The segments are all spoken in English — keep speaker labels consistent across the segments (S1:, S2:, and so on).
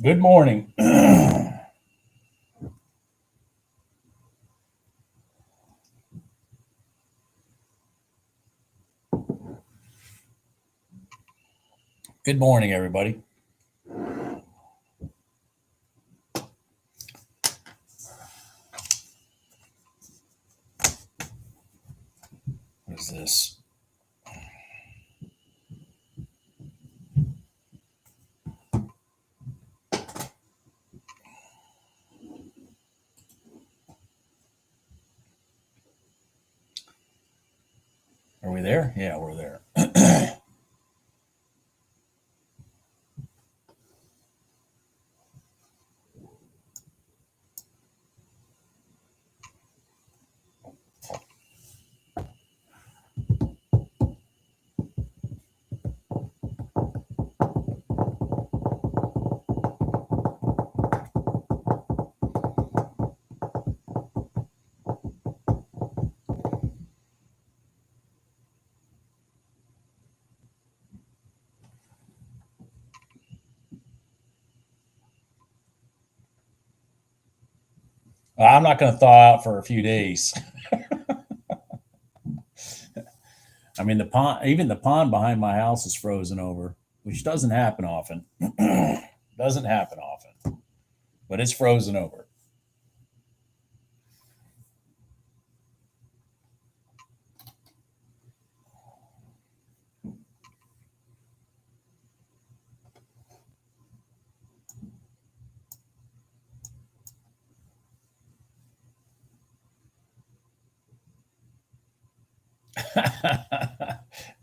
S1: Good morning. Good morning, everybody. What is this? Are we there? Yeah, we're there. I'm not going to thaw out for a few days. I mean, the pond, even the pond behind my house is frozen over, which doesn't happen often. Doesn't happen often, but it's frozen over.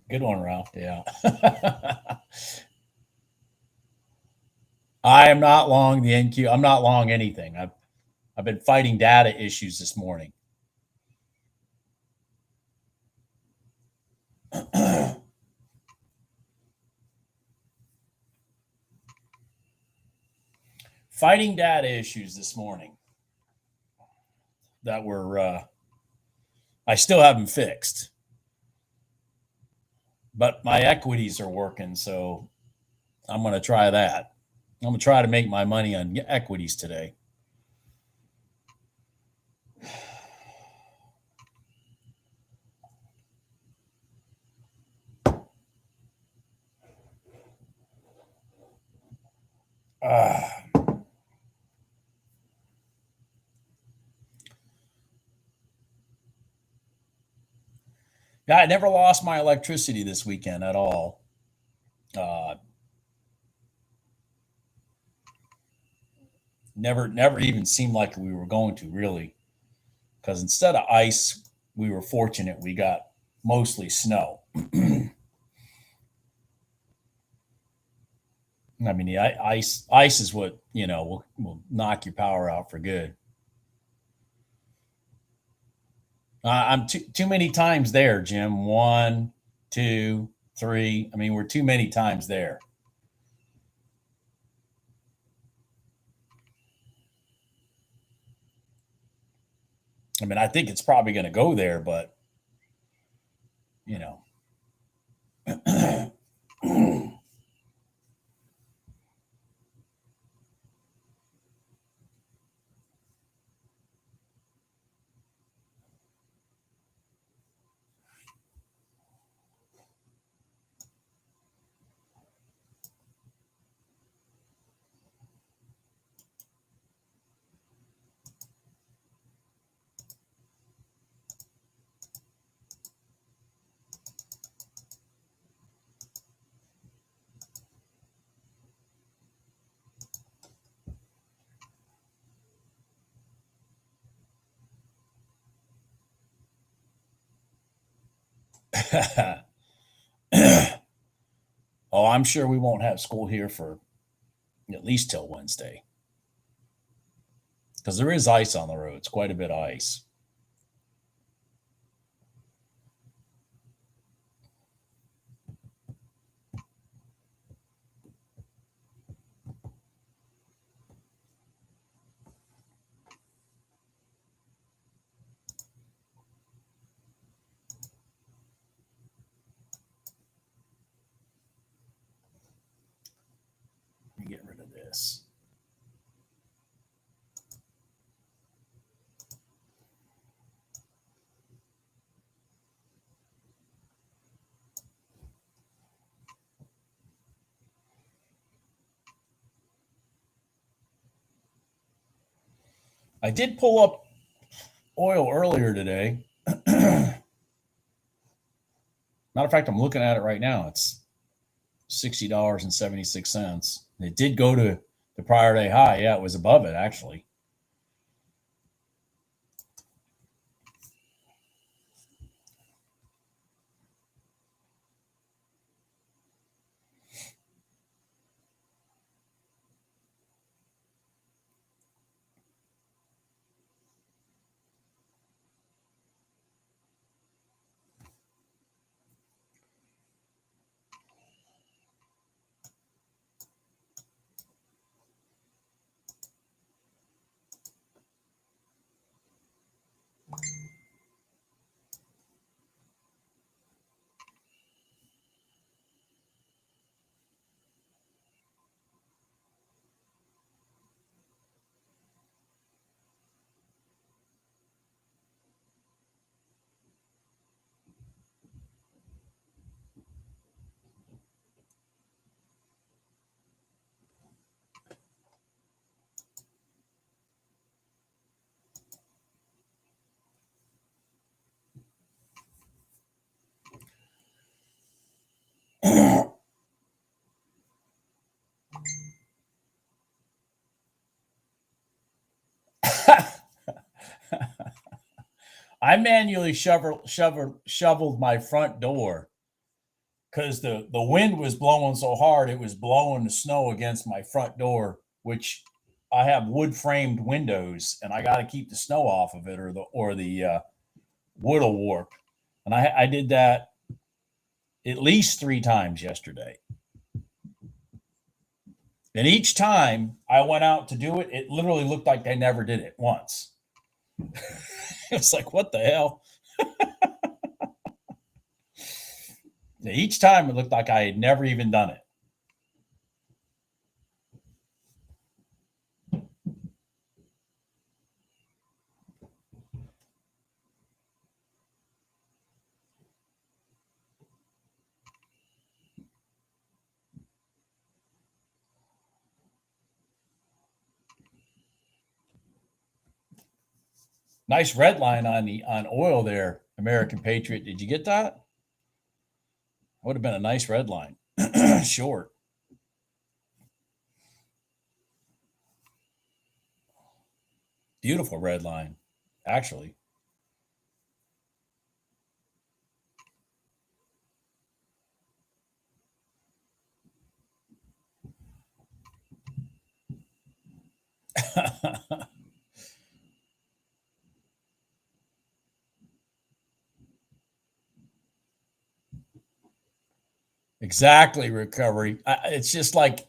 S1: Good one, Ralph. Yeah. I am not long the NQ. I'm not long anything. I've been fighting data issues this morning. Fighting data issues this morning that were I still haven't fixed, but my equities are working, so I'm going to try that. I'm going to try to make my money on equities today. Uh, yeah, I never lost my electricity this weekend at all. Uh, never even seemed like we were going to really, because instead of ice, we were fortunate we got mostly snow. I mean, the ice is what will knock your power out for good. I'm too many times there, Jim. One, two, three. I mean, we're too many times there. I mean, I think it's probably going to go there, but you know, oh, I'm sure we won't have school here for at least till Wednesday because there is ice on the roads, quite a bit of ice. Let me get rid of this. I did pull up oil earlier today. Matter of fact, I'm looking at it right now. It's $60.76. It did go to the prior day high. Yeah, it was above it actually. I manually shoveled my front door because the wind was blowing so hard it was blowing the snow against my front door, which I have wood framed windows, and I got to keep the snow off of it, or the wood will warp. And I did that at least 3 times yesterday. And each time I went out to do it, it literally looked like I never did it once. It's like, what the hell? Each time it looked like I had never even done it. Nice red line on oil there, American Patriot. Did you get that? Would have been a nice red line. Short. Beautiful red line, actually. Exactly, recovery. It's just like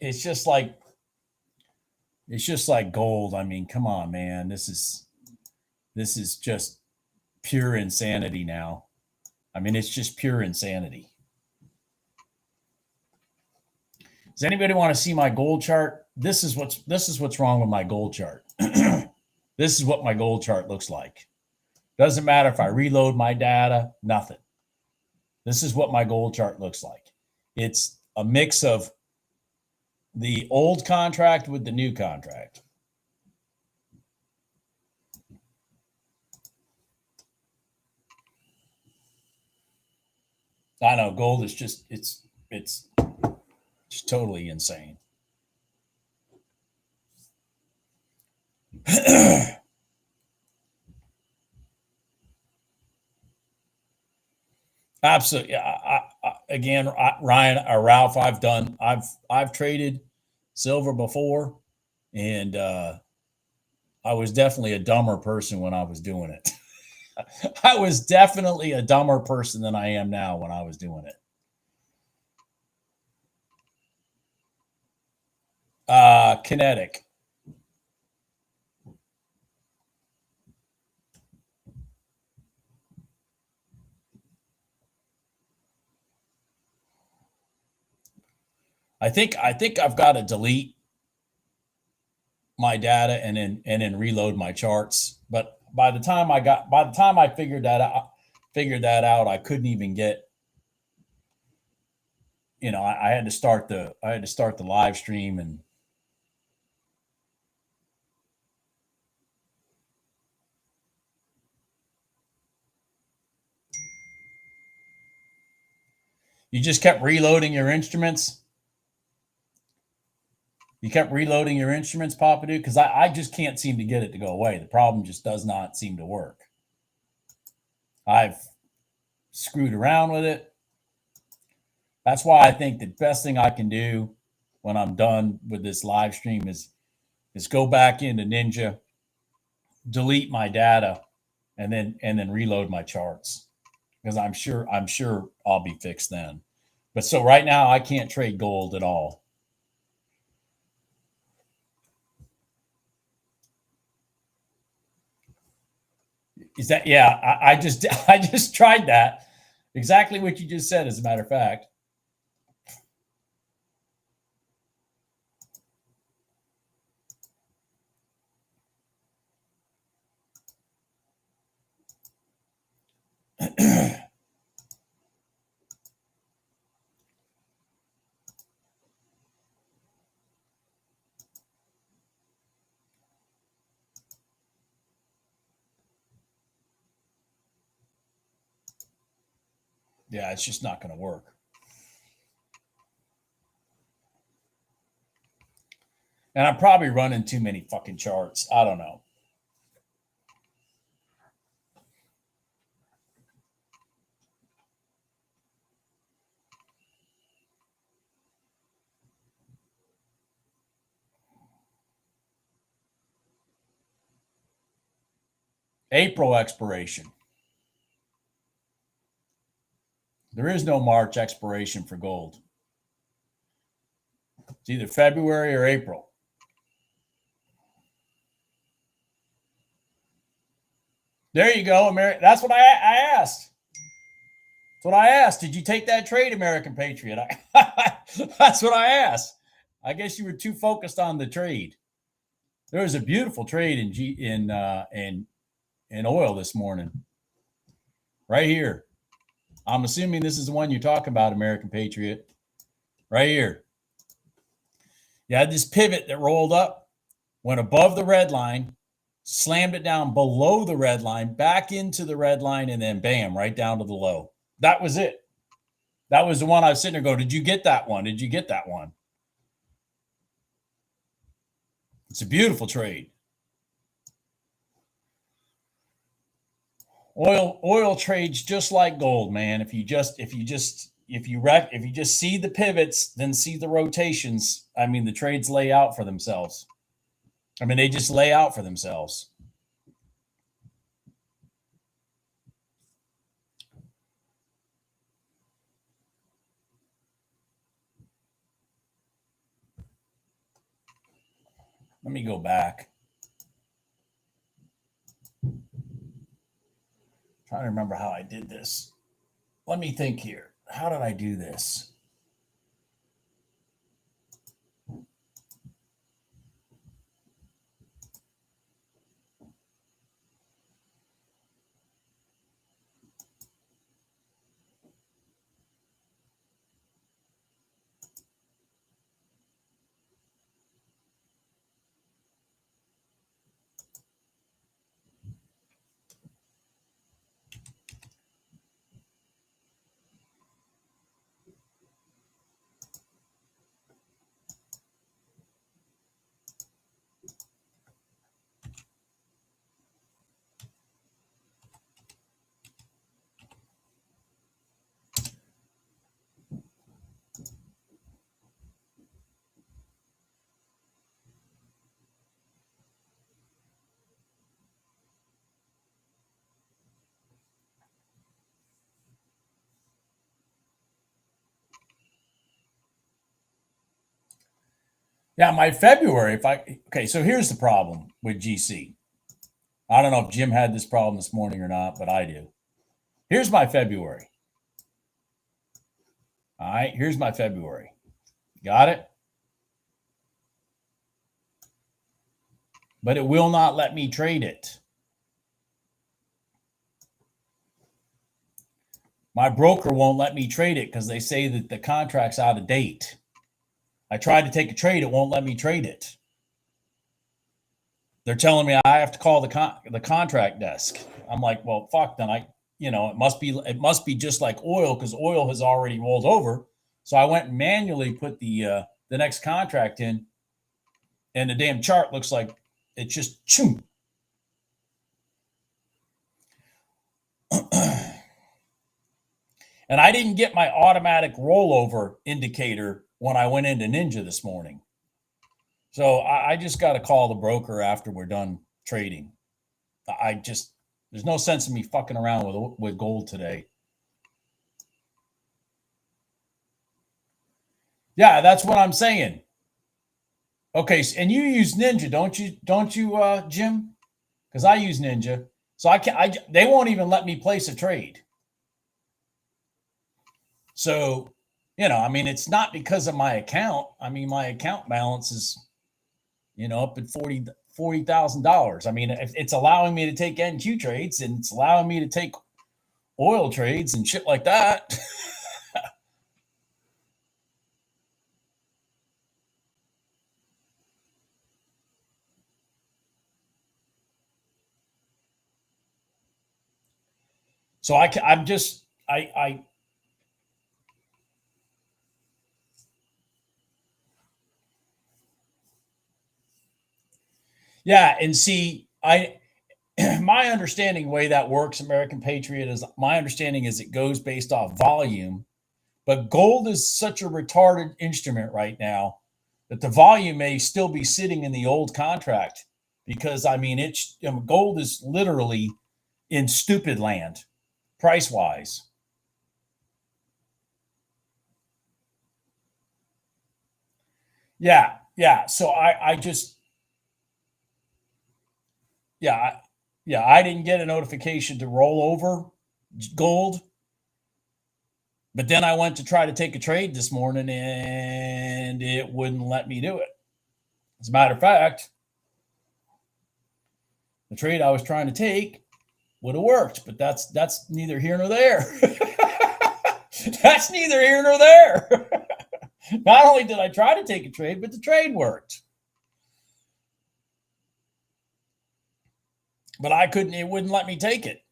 S1: gold. I mean, come on, man. This is just pure insanity now. I mean, it's just pure insanity. Does anybody want to see my gold chart? This is what's wrong with my gold chart. This is what my gold chart looks like. Doesn't matter if I reload my data, nothing. This is what my gold chart looks like. It's a mix of the old contract with the new contract. I know gold is it's just totally insane. Absolutely. Again, Ryan or Ralph, I've traded silver before, and I was definitely a dumber person when I was doing it. I was definitely a dumber person than I am now when I was doing it. Kinetic. I think I've got to delete my data and then reload my charts. But by the time I figured that out, I couldn't even get. I had to start the live stream, and You just kept reloading your instruments. You kept reloading your instruments, Papa Dude, because I just can't seem to get it to go away. The problem just does not seem to work. I've screwed around with it. That's why I think the best thing I can do when I'm done with this live stream is go back into Ninja, delete my data, and then reload my charts, because I'm sure I'll be fixed then. But so right now I can't trade gold at all. Is that, yeah, I just tried that. Exactly what you just said, as a matter of fact. Yeah, it's just not going to work. And I'm probably running too many fucking charts. I don't know. April expiration. There is no March expiration for gold. It's either February or April. There you go, America. That's what I asked. That's what I asked. Did you take that trade, American Patriot? That's what I asked. I guess you were too focused on the trade. There was a beautiful trade in oil this morning, right here. I'm assuming this is the one you're talking about, American Patriot. Right here. You had this pivot that rolled up, went above the red line, slammed it down below the red line, back into the red line, and then bam, right down to the low. That was it. That was the one I was sitting there going, did you get that one? Did you get that one? It's a beautiful trade. Oil trades just like gold, man. If you just see the pivots, then see the rotations, I mean, the trades lay out for themselves. I mean, they just lay out for themselves. Let me go back. Trying to remember how I did this. Let me think here. How did I do this? Yeah, my February, okay, so here's the problem with GC. I don't know if Jim had this problem this morning or not, but I do. Here's my February. All right, here's my February. Got it? But it will not let me trade it. My broker won't let me trade it because they say that the contract's out of date. I tried to take a trade. It won't let me trade it. They're telling me I have to call the contract desk. I'm like, well, fuck, then it must be just like oil because oil has already rolled over. So I went and manually put the next contract in, and the damn chart looks like it just choom. And I didn't get my automatic rollover indicator when I went into Ninja this morning. So I just got to call the broker after we're done trading. There's no sense in me fucking around with gold today. Yeah, that's what I'm saying. Okay, and you use Ninja, don't you, Jim? Because I use Ninja, so they won't even let me place a trade. So, I mean, it's not because of my account. I mean, my account balance is, up at $40,000. I mean, it's allowing me to take NQ trades and it's allowing me to take oil trades and shit like that. So yeah, and see, my understanding way that works, American Patriot, is my understanding is it goes based off volume, but gold is such a retarded instrument right now that the volume may still be sitting in the old contract because I mean gold is literally in stupid land price wise. Yeah. So I just I didn't get a notification to roll over gold. But then I went to try to take a trade this morning and it wouldn't let me do it. As a matter of fact, the trade I was trying to take would have worked, but that's neither here nor there. That's neither here nor there. Not only did I try to take a trade, but the trade worked. But I couldn't, it wouldn't let me take it.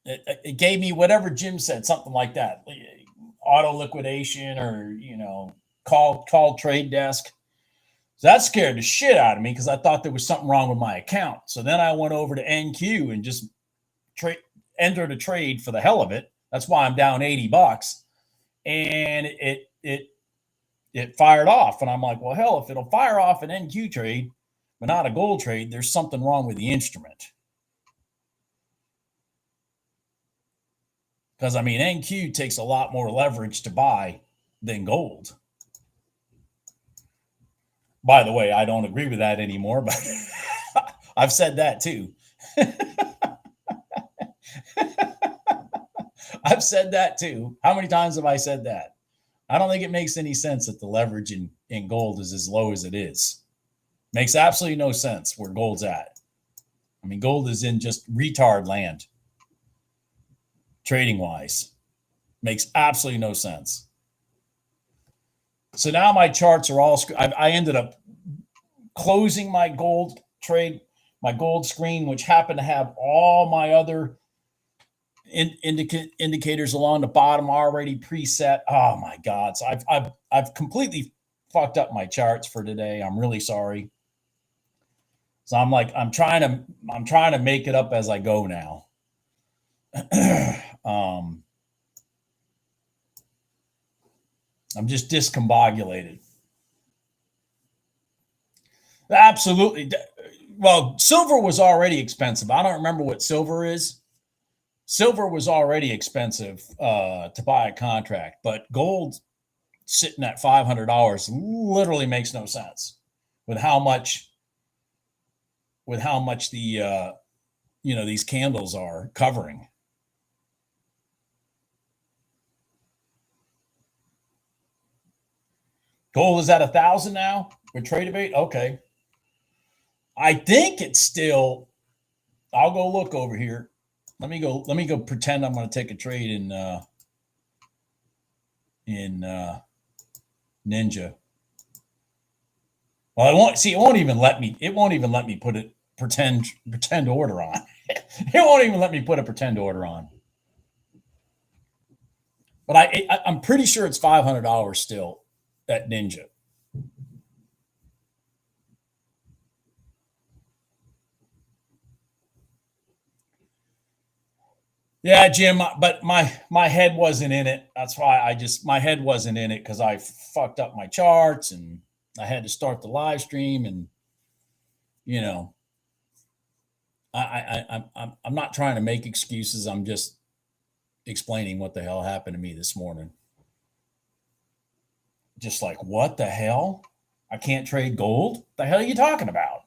S1: It gave me whatever Jim said, something like that. Auto liquidation or, call trade desk. So that scared the shit out of me because I thought there was something wrong with my account. So then I went over to NQ and just entered a trade for the hell of it. That's why I'm down $80. And it fired off. And I'm like, well, hell, if it'll fire off an NQ trade, but not a gold trade, there's something wrong with the instrument. Because, I mean, NQ takes a lot more leverage to buy than gold. By the way, I don't agree with that anymore, but I've said that too. I've said that too. How many times have I said that? I don't think it makes any sense that the leverage in gold is as low as it is. Makes absolutely no sense where gold's at. I mean, gold is in just retard land. Trading wise, makes absolutely no sense. So now my charts are all. I ended up closing my gold trade, my gold screen, which happened to have all my other indicators along the bottom already preset. Oh my God! So I've completely fucked up my charts for today. I'm really sorry. So I'm trying to make it up as I go now. I'm just discombobulated. Absolutely. Well, silver was already expensive. I don't remember what silver is. Silver was already expensive to buy a contract, but gold sitting at $500 literally makes no sense with how much the these candles are covering. Gold is at 1,000 now with Tradebait. Okay, I think it's still. I'll go look over here. Let me go pretend I'm going to take a trade in Ninja. Well, it won't even let me put it pretend order on. It won't even let me put a pretend order on. But I'm pretty sure it's $500 still at Ninja. Yeah, Jim, but my head wasn't in it. That's why my head wasn't in it because I fucked up my charts and I had to start the live stream and you know I'm not trying to make excuses. I'm just explaining what the hell happened to me this morning. Just like what the hell? I can't trade gold? The hell are you talking about?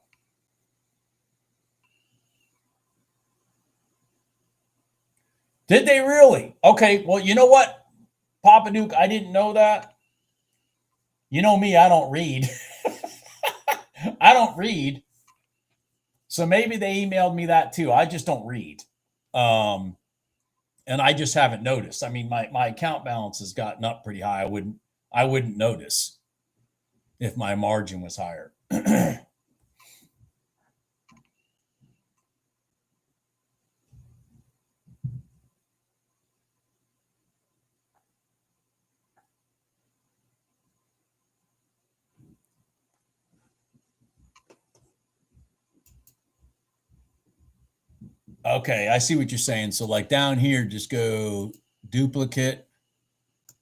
S1: Did they really? Okay, well, you know what, Papa Duke, I didn't know that. You know me, I don't read. I don't read. So maybe they emailed me that too. I just don't read. Um, and I just haven't noticed. I mean, my account balance has gotten up pretty high. I wouldn't notice if my margin was higher. Okay, I see what you're saying. So like down here, just go duplicate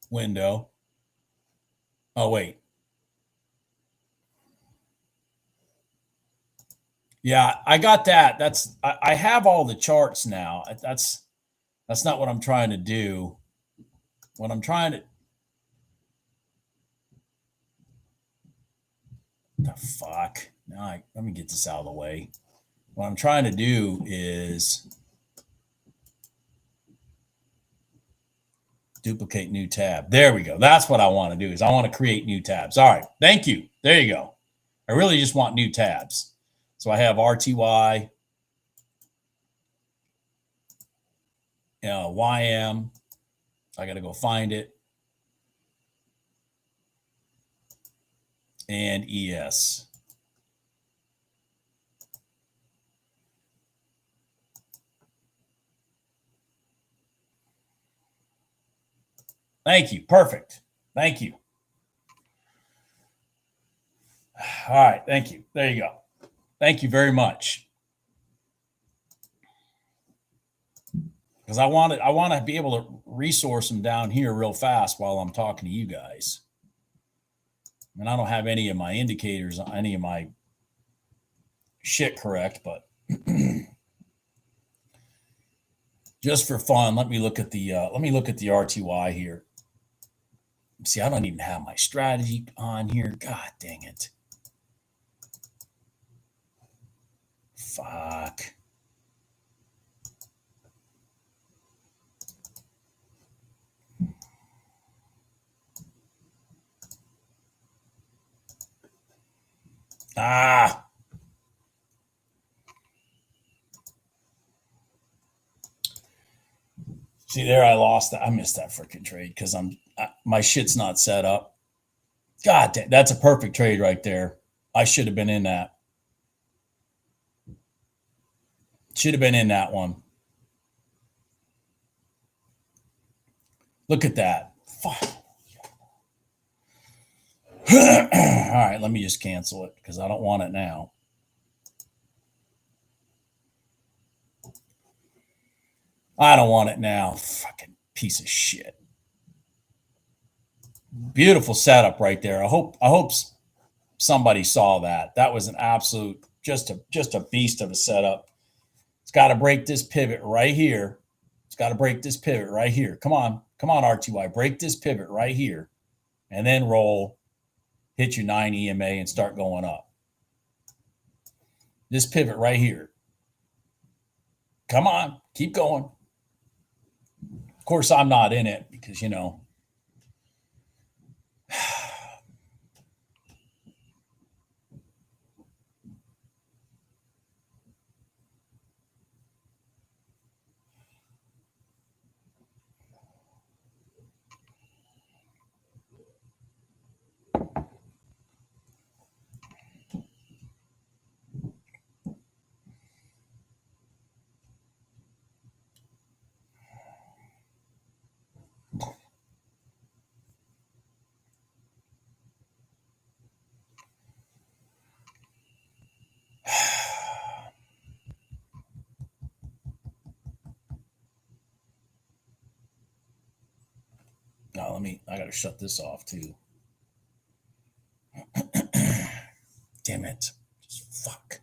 S1: window. Oh wait. Yeah, I got that. I have all the charts now. That's not what I'm trying to do. What I'm trying to the fuck. Now let me get this out of the way. What I'm trying to do is duplicate new tab. There we go. That's what I want to do is I want to create new tabs. All right. Thank you. There you go. I really just want new tabs. So I have RTY, YM. I got to go find it. And ES. Thank you. Perfect. Thank you. All right. Thank you. There you go. Thank you very much. Because I want to be able to resource them down here real fast while I'm talking to you guys. And I don't have any of my indicators, any of my shit correct, but just for fun, let me look at the RTY here. See, I don't even have my strategy on here. God dang it. Fuck. Ah. See there, I lost that. I missed that freaking trade because my shit's not set up. God damn, that's a perfect trade right there. I should have been in that. Should have been in that one. Look at that. Fuck. All right, let me just cancel it because I don't want it now. I don't want it now. Fucking piece of shit. Beautiful setup right there. I hope somebody saw that. That was an absolute just a beast of a setup. It's got to break this pivot right here. It's got to break this pivot right here. Come on, RTY, break this pivot right here, and then roll, hit your 9 EMA, and start going up. This pivot right here. Come on, keep going. Of course, I'm not in it because I got to shut this off too. Damn it. Just fuck.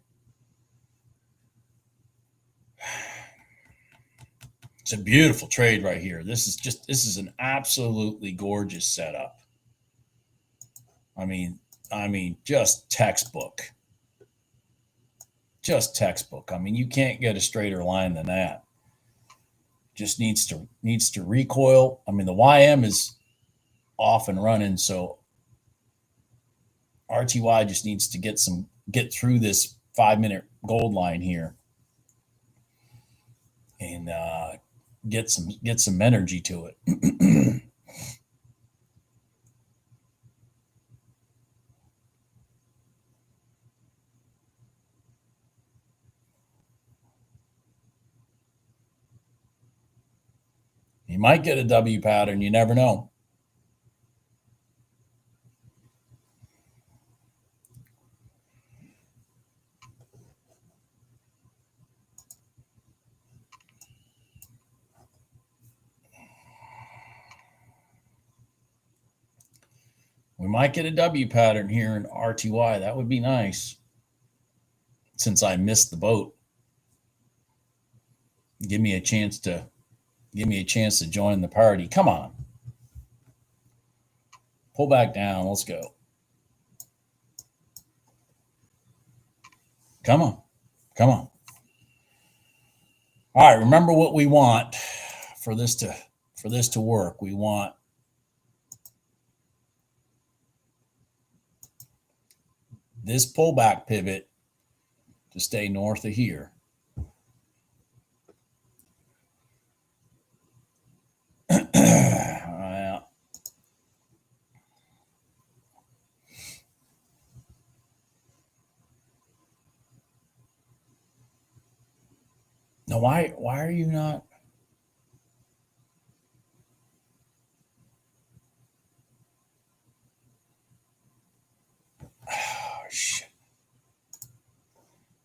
S1: It's a beautiful trade right here. This is an absolutely gorgeous setup. I mean, just textbook. Just textbook. I mean, you can't get a straighter line than that. Just needs to recoil. I mean, the YM is off and running, so RTY just needs to get through this 5-minute gold line here and get some energy to it. You might get a W pattern. You never know. We might get a W pattern here in RTY. That would be nice. Since I missed the boat, give me a chance to join the party. Come on. Pull back down. Let's go. Come on. Come on. All right, remember what we want for this to work. We want this pullback pivot to stay north of here. Now, why are you not? Oh, shit.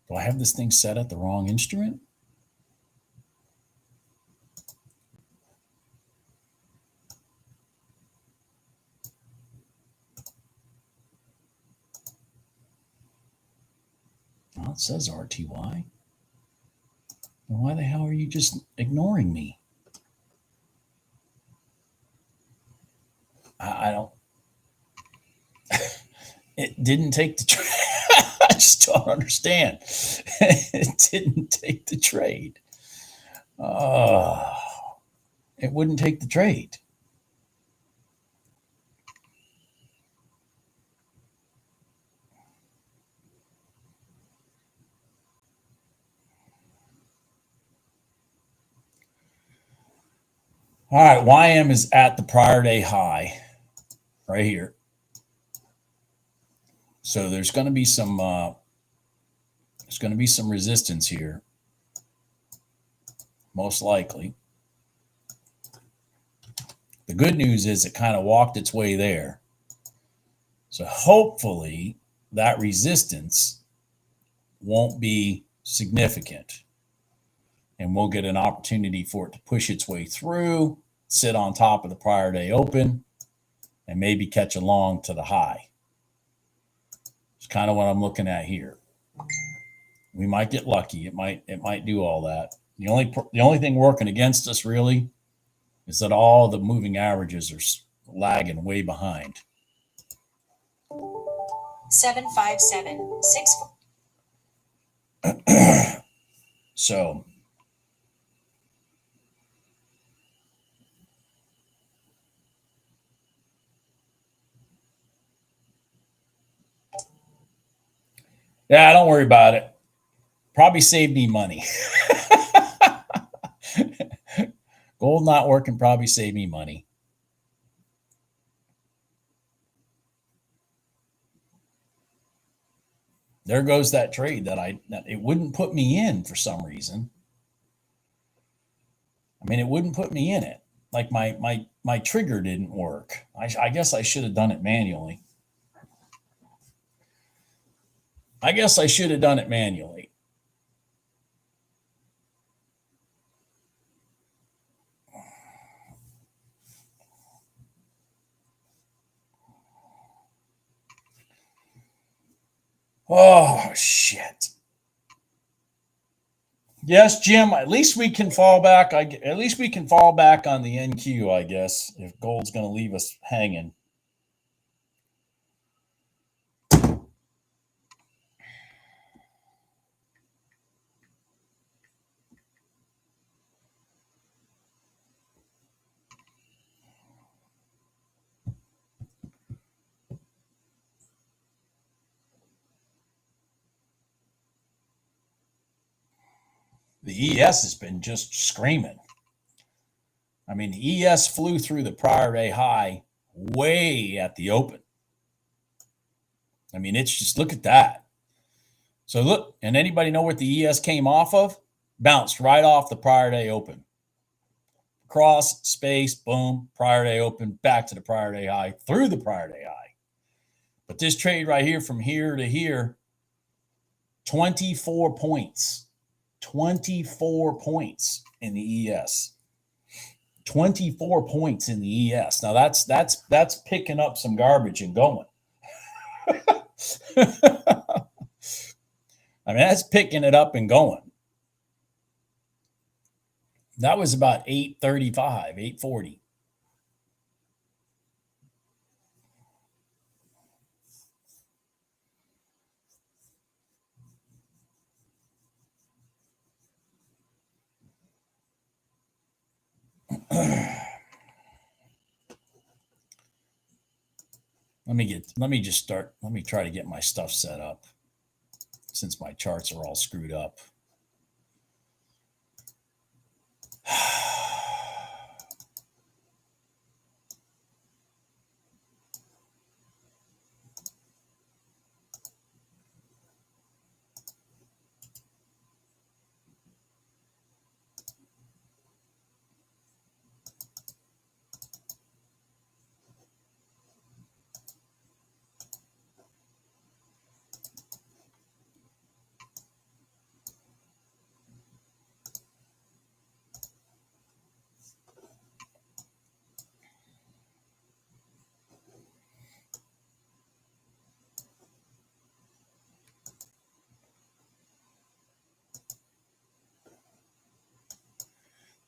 S1: Do I have this thing set at the wrong instrument? Well, it says RTY. Why the hell are you just ignoring me? I don't. It didn't take the trade. I just don't understand. It didn't take the trade. It wouldn't take the trade. All right, YM is at the prior day high right here. So there's going to be some resistance here, most likely. The good news is it kind of walked its way there. So hopefully that resistance won't be significant. And we'll get an opportunity for it to push its way through, sit on top of the prior day open, and maybe catch a long to the high. It's kind of what I'm looking at here. We might get lucky. It might do all that. The only thing working against us really is that all the moving averages are lagging way behind.
S2: 75764.
S1: So yeah, don't worry about it. Probably saved me money. Gold not working probably saved me money. There goes that trade that it wouldn't put me in for some reason. I mean, it wouldn't put me in it. Like my trigger didn't work. I guess I should have done it manually. Oh, shit. Yes, Jim. At least we can fall back. At least we can fall back on the NQ, I guess, if gold's going to leave us hanging. The ES has been just screaming. I mean, the ES flew through the prior day high way at the open. I mean, it's just, look at that. So look, and anybody know what the ES came off of? Bounced right off the prior day open. Cross, space, boom, prior day open, back to the prior day high, through the prior day high. But this trade right here, from here to here, 24 points. 24 points in the ES. 24 points in the ES. Now that's picking up some garbage and going. I mean, that's picking it up and going. That was about 835, 840. Let me try to get my stuff set up since my charts are all screwed up.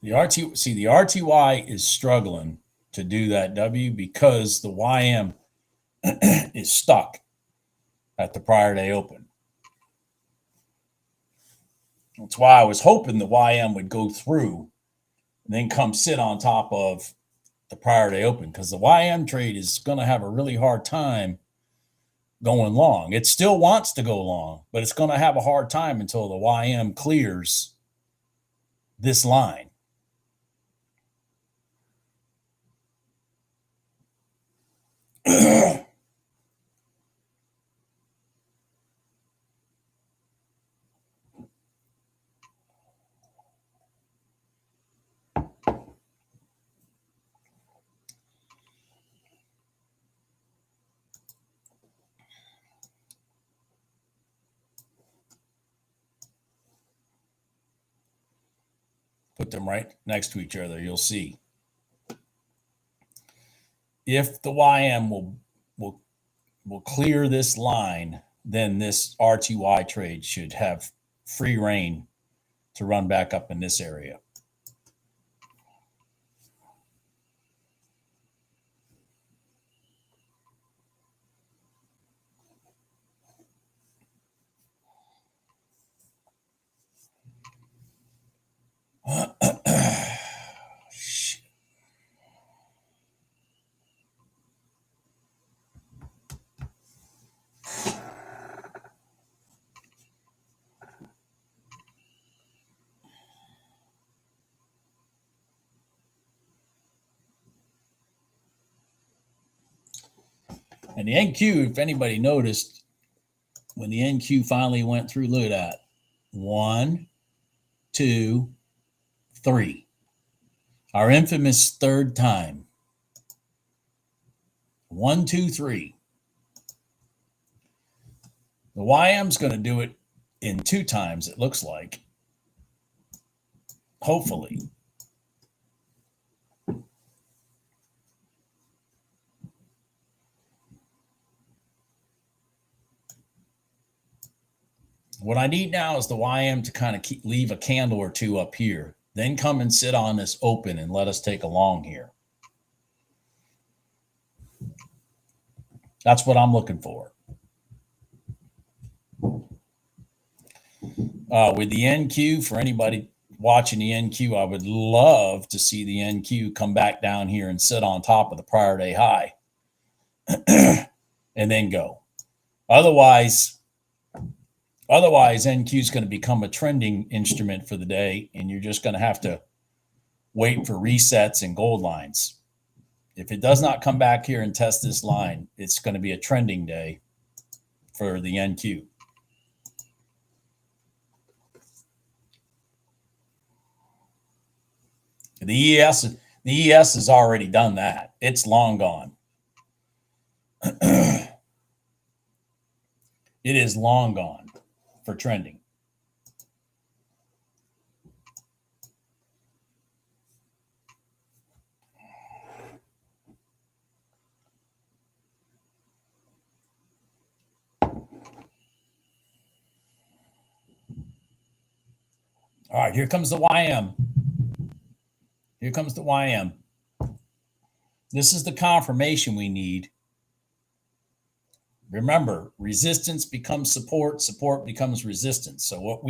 S1: The RTY is struggling to do that W because the YM is stuck at the prior day open. That's why I was hoping the YM would go through and then come sit on top of the prior day open, because the YM trade is going to have a really hard time going long. It still wants to go long, but it's going to have a hard time until the YM clears this line. Put them right next to each other. You'll see. If the YM will clear this line, then this RTY trade should have free reign to run back up in this area. And the NQ, if anybody noticed, when the NQ finally went through, look at that. 1, 2, 3. Our infamous third time. 1, 2, 3. The YM's going to do it in 2 times, it looks like. Hopefully. What I need now is the YM to kind of leave a candle or two up here, then come and sit on this open and let us take a long here. That's what I'm looking for. With the NQ, for anybody watching the NQ, I would love to see the NQ come back down here and sit on top of the prior day high and then go. Otherwise, NQ is going to become a trending instrument for the day, and you're just going to have to wait for resets and gold lines. If it does not come back here and test this line, it's going to be a trending day for the NQ. The ES has already done that. It's long gone. It is long gone for trending. All right, here comes the YM. Here comes the YM. This is the confirmation we need. Remember, resistance becomes support, support becomes resistance. So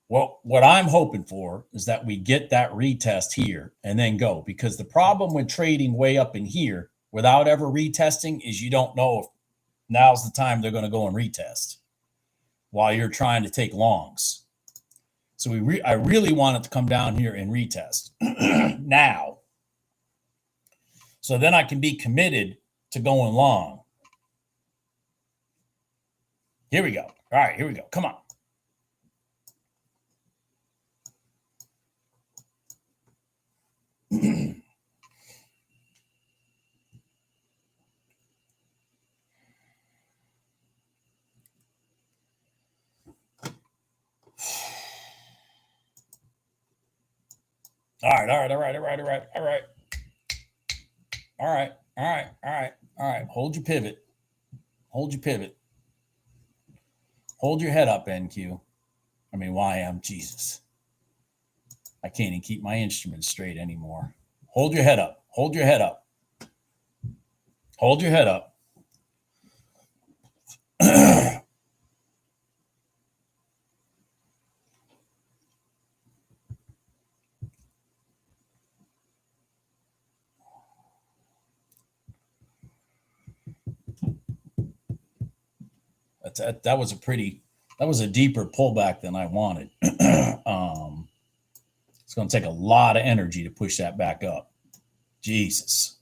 S1: what I'm hoping for is that we get that retest here and then go, because the problem with trading way up in here without ever retesting is you don't know if now's the time they're going to go and retest while you're trying to take longs. So I really want it to come down here and retest now. So then I can be committed to going long. Here we go. All right, here we go. Come on. All right. Hold your pivot. Hold your pivot. Hold your head up, NQ. I mean, YM, Jesus. I can't even keep my instruments straight anymore. Hold your head up. Hold your head up. Hold your head up. That was a deeper pullback than I wanted. It's going to take a lot of energy to push that back up. Jesus.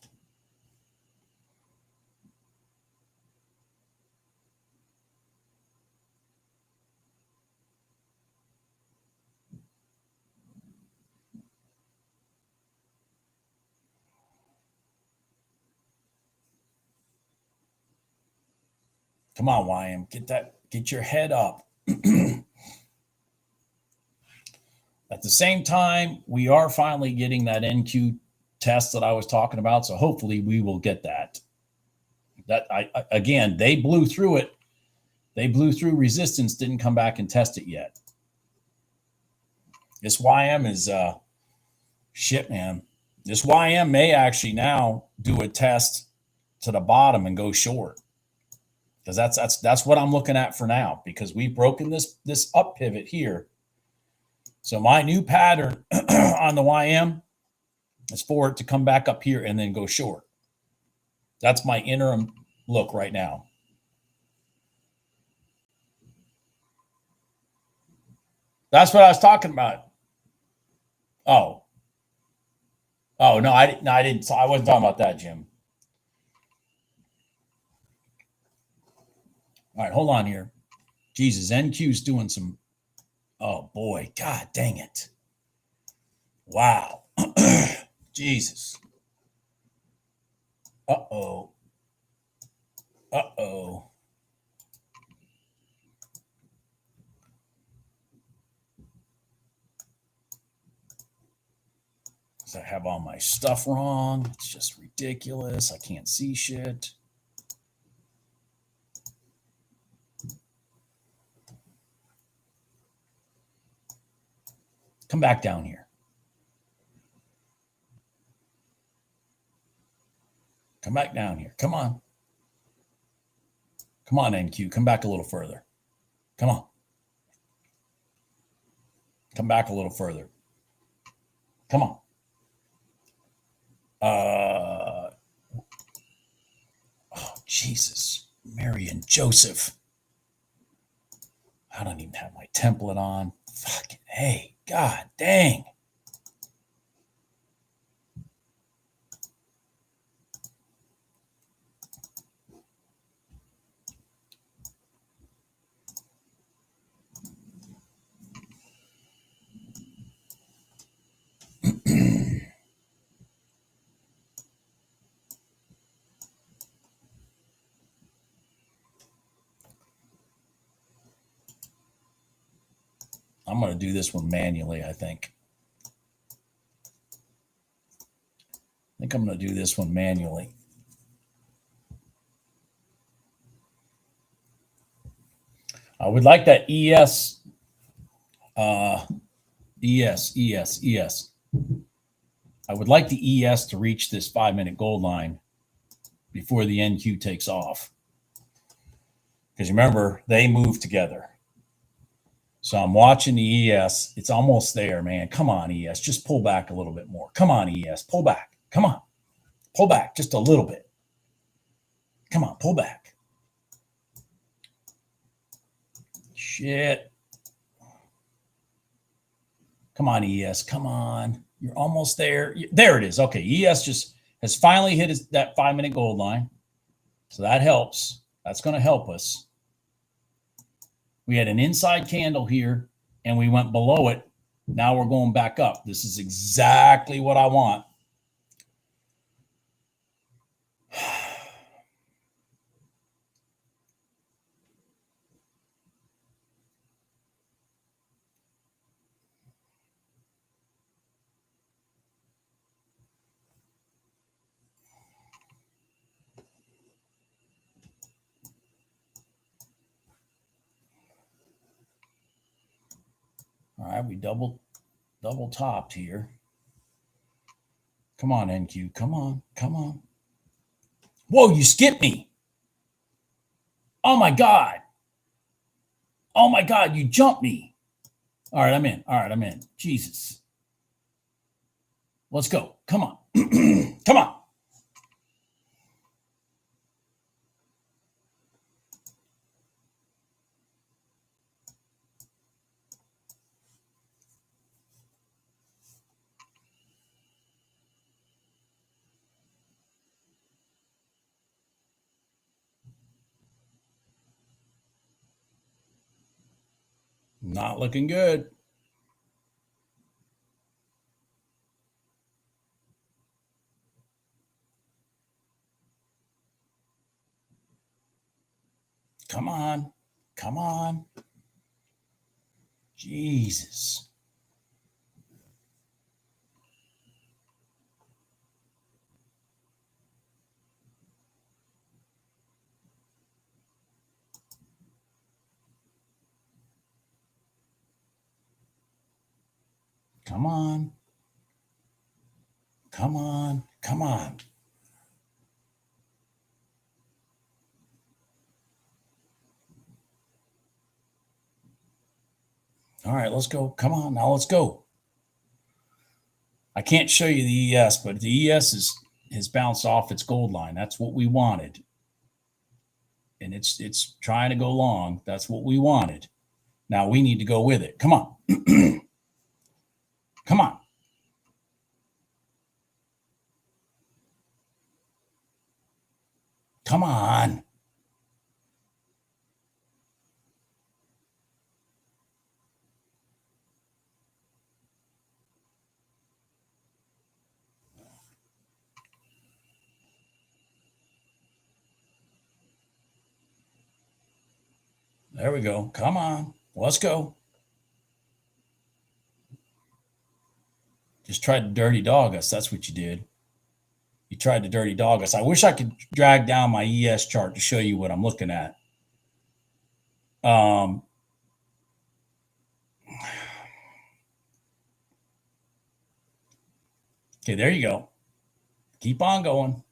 S1: Come on, YM, get your head up. At the same time, we are finally getting that NQ test that I was talking about. So hopefully we will get that. Again, they blew through it. They blew through resistance, didn't come back and test it yet. This YM is shit, man. This YM may actually now do a test to the bottom and go short. Because that's what I'm looking at for now, because we've broken this up pivot here. So my new pattern on the YM is for it to come back up here and then go short. That's my interim look right now. That's what I was talking about. Oh no, I didn't. I wasn't talking about that, Jim. All right, hold on here. Jesus, NQ's doing some. Oh boy, God dang it! Wow, Jesus. Uh-oh. I have all my stuff wrong. It's just ridiculous. I can't see shit. Come back down here. Come back down here. Come on. Come on, NQ. Come back a little further. Come on. Come back a little further. Come on. Oh, Jesus. Mary and Joseph. I don't even have my template on. Fucking hey. God dang. I'm going to do this one manually, I think. I'm going to do this one manually. I would like that ES. ES. I would like the ES to reach this 5-minute gold line before the NQ takes off. Because remember, they move together. So I'm watching the ES. It's almost there, man. Come on, ES. Just pull back a little bit more. Come on, ES. Pull back. Come on. Pull back just a little bit. Come on, pull back. Shit. Come on, ES. Come on. You're almost there. There it is. Okay, ES just has finally hit that 5-minute gold line. So that helps. That's going to help us. We had an inside candle here, and we went below it. Now we're going back up. This is exactly what I want. All right, we double topped here. Come on, NQ. Come on. Come on. Whoa, you skipped me. Oh, my God. Oh, my God, you jumped me. All right, I'm in. All right, I'm in. Jesus. Let's go. Come on. Come on. Not looking good. Come on. Come on. Jesus. Come on. Come on. Come on. All right, let's go. Come on. Now let's go. I can't show you the ES, but the ES has bounced off its gold line. That's what we wanted. And it's trying to go long. That's what we wanted. Now we need to go with it. Come on. Come on. Come on. There we go. Come on. Let's go. Just tried to dirty dog us. That's what you did. You tried to dirty dog us. I wish I could drag down my ES chart to show you what I'm looking at. Okay, there you go. Keep on going.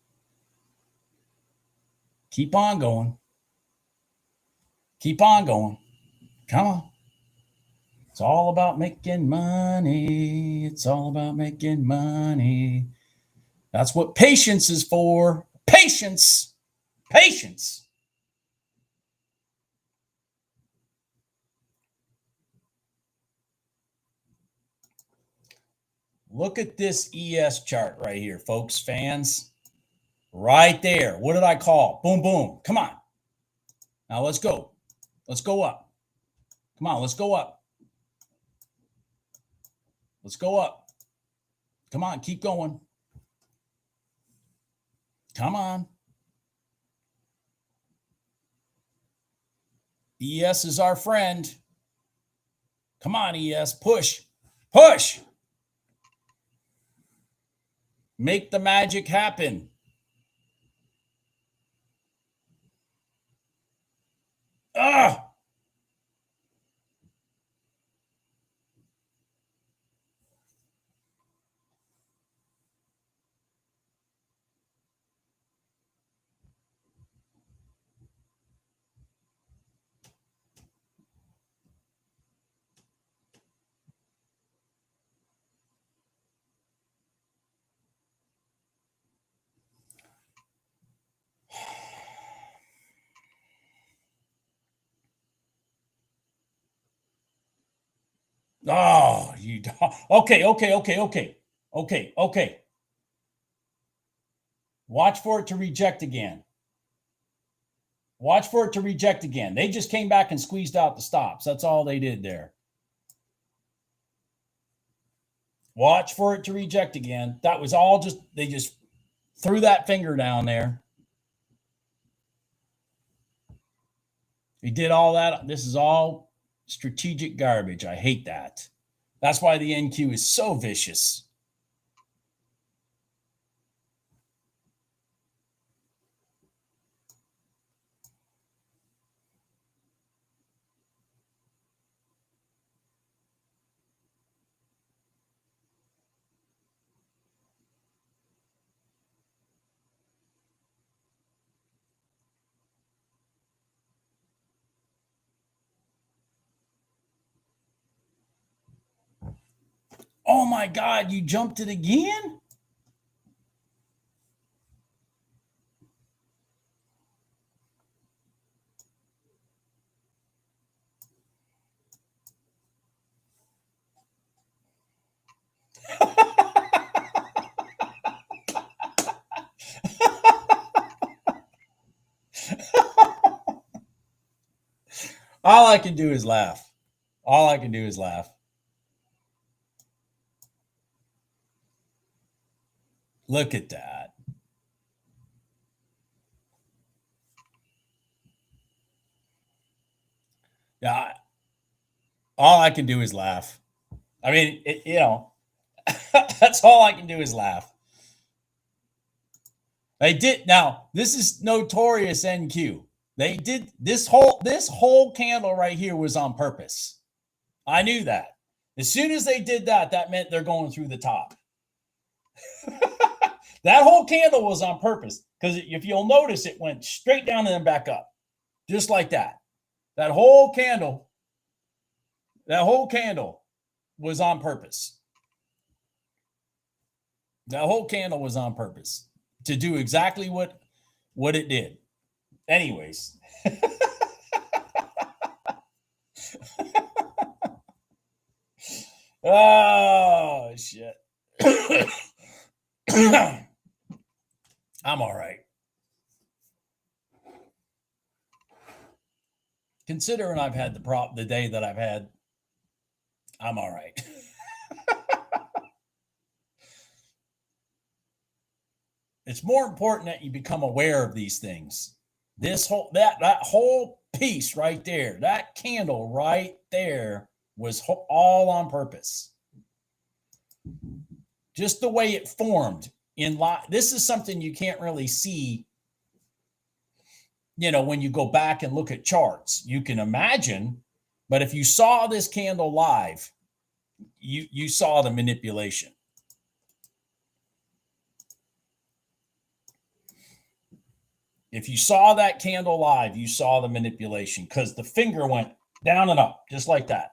S1: Keep on going. Keep on going. Come on. It's all about making money. It's all about making money. That's what patience is for. Patience. Patience. Look at this ES chart right here, folks, fans. Right there. What did I call? Boom, boom. Come on. Now let's go. Let's go up. Come on, let's go up. Let's go up. Come on, keep going. Come on. ES is our friend. Come on, ES. Push. Push. Make the magic happen. Ah! Oh, you okay. Watch for it to reject again. Watch for it to reject again. They just came back and squeezed out the stops. That's all they did there. Watch for it to reject again. That was all just, they just threw that finger down there. He did all that. This is all strategic garbage. I hate that. That's why the NQ is so vicious. Oh my God, you jumped it again? All I can do is laugh. All I can do is laugh. Look at that. Yeah. All I can do is laugh. I mean, that's all I can do is laugh. They did. Now, this is notorious NQ. They did this whole candle right here was on purpose. I knew that. As soon as they did that, that meant they're going through the top. That whole candle was on purpose because if you'll notice, it went straight down and then back up, just like that. That whole candle was on purpose. That whole candle was on purpose to do exactly what it did. Anyways. Oh, shit. I'm all right. Considering I've had the day that I've had, I'm all right. It's more important that you become aware of these things. This whole that whole piece right there, that candle right there was all on purpose. Just the way it formed in live. This is something you can't really see, when you go back and look at charts. You can imagine, but if you saw this candle live, you saw the manipulation. If you saw that candle live, you saw the manipulation because the finger went down and up, just like that.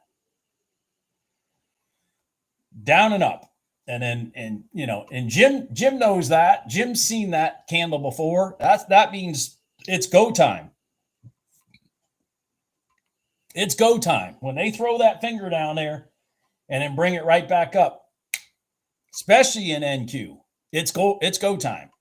S1: Down and up. And then, and Jim knows that. Jim's seen that candle before. That means it's go time. It's go time. When they throw that finger down there and then bring it right back up, especially in NQ, it's go time.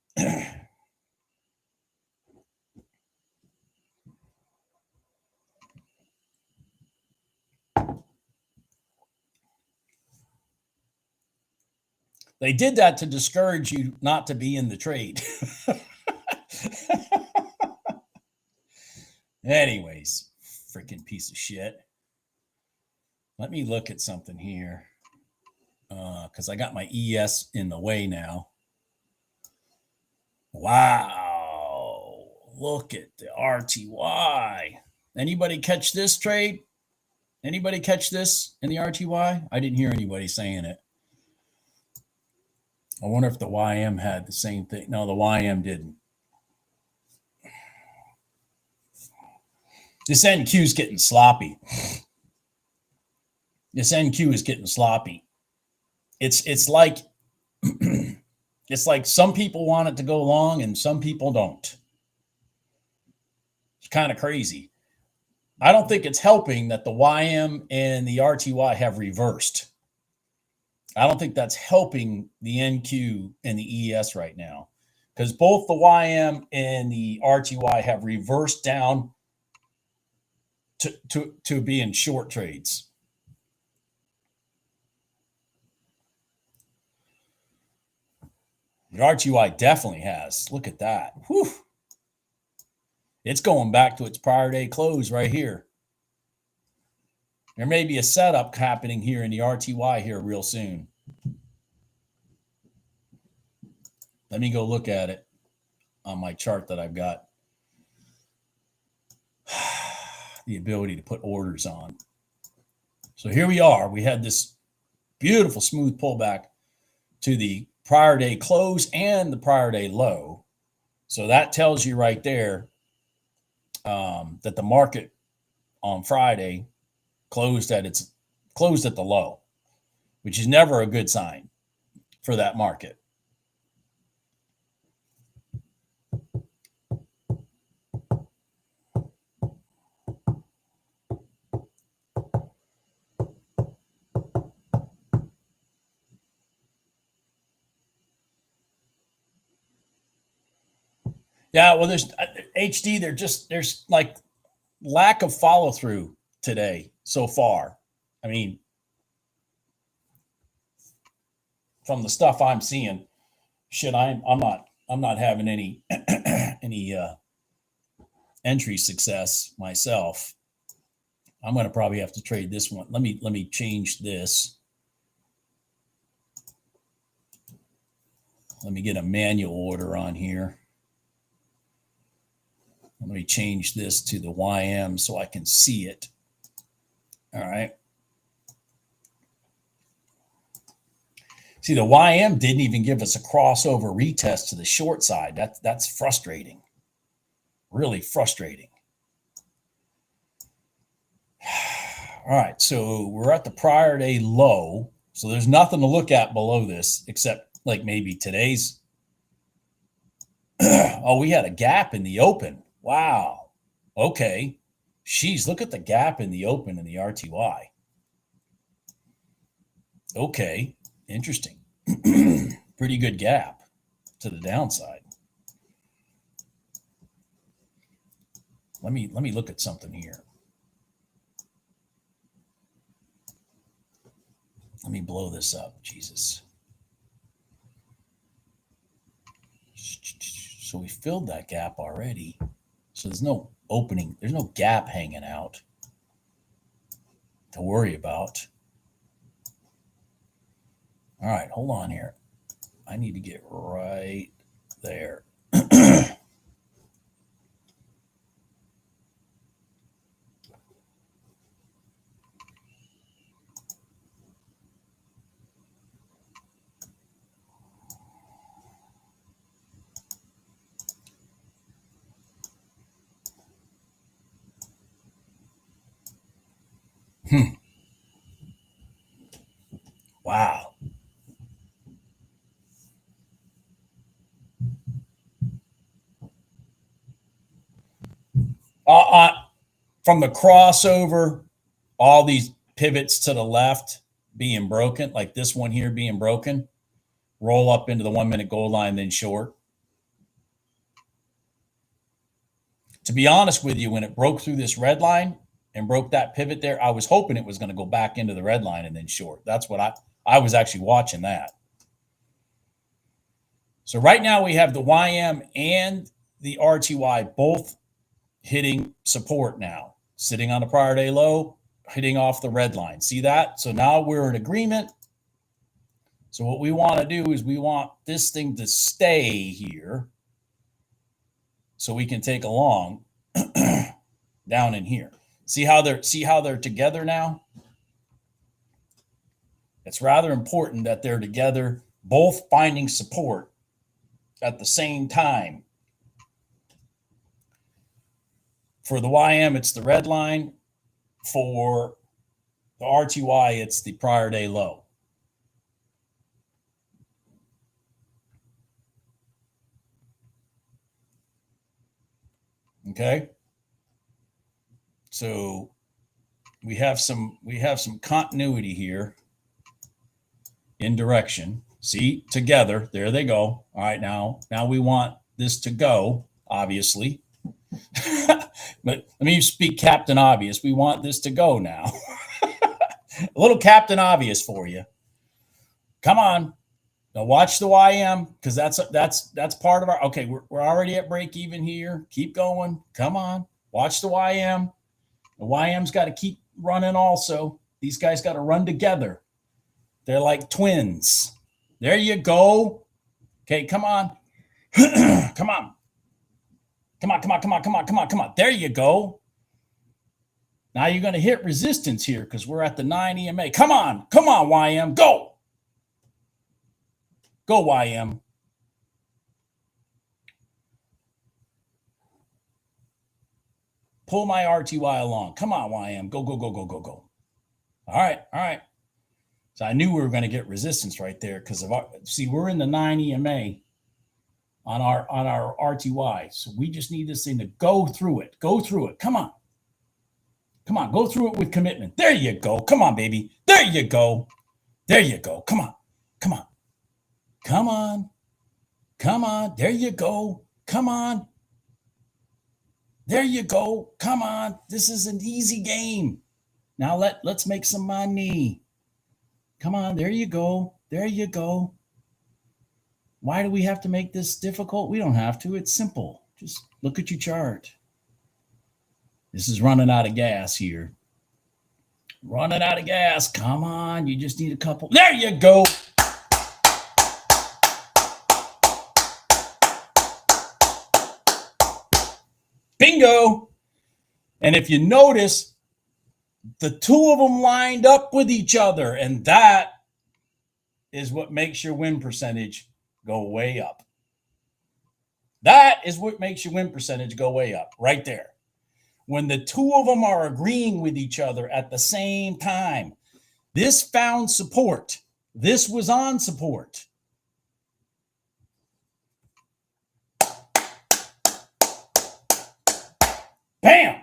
S1: They did that to discourage you not to be in the trade. Anyways, freaking piece of shit. Let me look at something here because I got my ES in the way now. Wow. Look at the RTY. Anybody catch this trade? Anybody catch this in the RTY? I didn't hear anybody saying it. I wonder if the YM had the same thing. No, the YM didn't. This NQ is getting sloppy. This NQ is getting sloppy. It's like it's like some people want it to go long and some people don't. It's kind of crazy. I don't think it's helping that the YM and the RTY have reversed. I don't think that's helping the NQ and the ES right now because both the YM and the RTY have reversed down to be in short trades. The RTY definitely has. Look at that. Whew. It's going back to its prior day close right here. There may be a setup happening here in the RTY here real soon. Let me go look at it on my chart that I've got the ability to put orders on. So here we are. We had this beautiful smooth pullback to the prior day close and the prior day low. So that tells you right there that the market on Friday closed at the low, which is never a good sign for that market. Yeah, well, there's HD. There's like lack of follow through today so far. I mean, from the stuff I'm seeing, shit, I'm not having any any entry success myself. I'm going to probably have to trade this one. Let me change this. Let me get a manual order on here. Let me change this to the YM so I can see it. All right. See, the YM didn't even give us a crossover retest to the short side. That's frustrating. Really frustrating. All right, so we're at the prior day low. So there's nothing to look at below this except like maybe today's. Oh, we had a gap in the open. Wow. Okay. Jeez, look at the gap in the open in the RTY. Okay. Interesting. Pretty good gap to the downside. Let me look at something here. Let me blow this up. Jesus. So we filled that gap already. So there's no opening. There's no gap hanging out to worry about. All right, hold on here. I need to get right there. Wow. From the crossover, all these pivots to the left being broken, like this one here being broken, roll up into the 1 minute goal line, then short. To be honest with you, when it broke through this red line and broke that pivot there, I was hoping it was going to go back into the red line and then short. That's what I was actually watching that. So right now we have the YM and the RTY both hitting support now, sitting on the prior day low, hitting off the red line. See that? So now we're in agreement. So what we want to do is we want this thing to stay here so we can take a long down in here. See how they're together now? It's rather important that they're together, both finding support at the same time. For the YM, it's the red line. For the RTY, it's the prior day low. Okay. So we have some continuity here in direction. See, together, there they go. All right, now we want this to go, obviously. But let me speak Captain Obvious. We want this to go now. A little Captain Obvious for you. Come on. Now watch the YM, because that's part of our. Okay, we're already at break even here. Keep going. Come on. Watch the YM. The YM's got to keep running also. These guys got to run together. They're like twins. There you go. Okay, come on. Come on. Come on, come on, come on, come on, come on, come on. There you go. Now you're going to hit resistance here because we're at the 9 EMA. Come on, YM. Go. Go, YM. Pull my RTY along. Come on, YM. Go, go, go, go, go, go. All right. So I knew we were going to get resistance right there because of we're in the 9 EMA on our RTY. So we just need this thing to go through it. Go through it. Come on. Go through it with commitment. There you go. Come on, baby. There you go. There you go. Come on. There you go. Come on. There you go. Come on. This is an easy game. Now let's make some money. Come on. There you go. There you go. Why do we have to make this difficult? We don't have to. It's simple. Just look at your chart. This is running out of gas here. Running out of gas. Come on. You just need a couple. There you go. Bingo. And if you notice, the two of them lined up with each other, and that is what makes your win percentage go way up. That is what makes your win percentage go way up, right there. When the two of them are agreeing with each other at the same time. This found support. This was on support. Bam!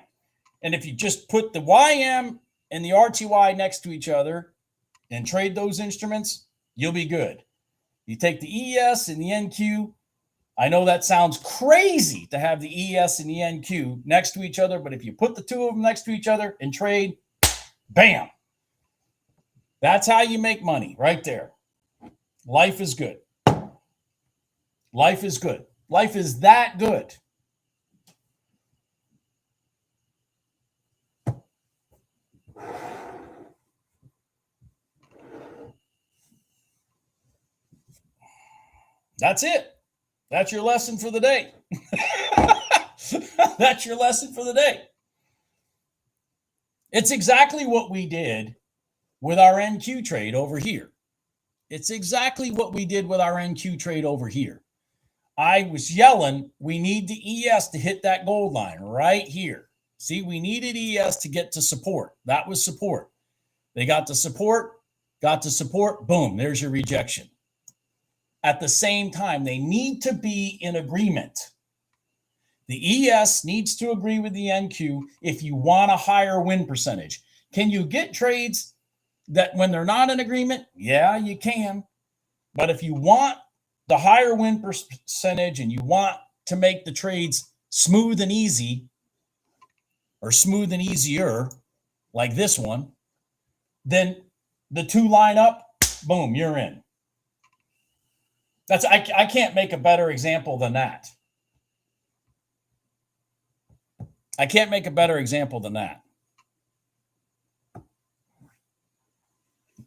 S1: And if you just put the YM and the RTY next to each other and trade those instruments, you'll be good. You take the ES and the NQ. I know that sounds crazy to have the ES and the NQ next to each other, but if you put the two of them next to each other and trade, bam. That's how you make money right there. Life is good. Life is good. Life is that good. That's it. That's your lesson for the day. That's your lesson for the day. It's exactly what we did with our NQ trade over here. It's exactly what we did with our NQ trade over here. I was yelling, we need the ES to hit that gold line right here. See, we needed ES to get to support. That was support. They got the support, boom, there's your rejection. At the same time, they need to be in agreement. The ES needs to agree with the NQ if you want a higher win percentage. Can you get trades that when they're not in agreement? Yeah, you can. But if you want the higher win percentage and you want to make the trades smooth and easy, or smooth and easier, like this one, then the two line up, boom, you're in. I can't make a better example than that. I can't make a better example than that.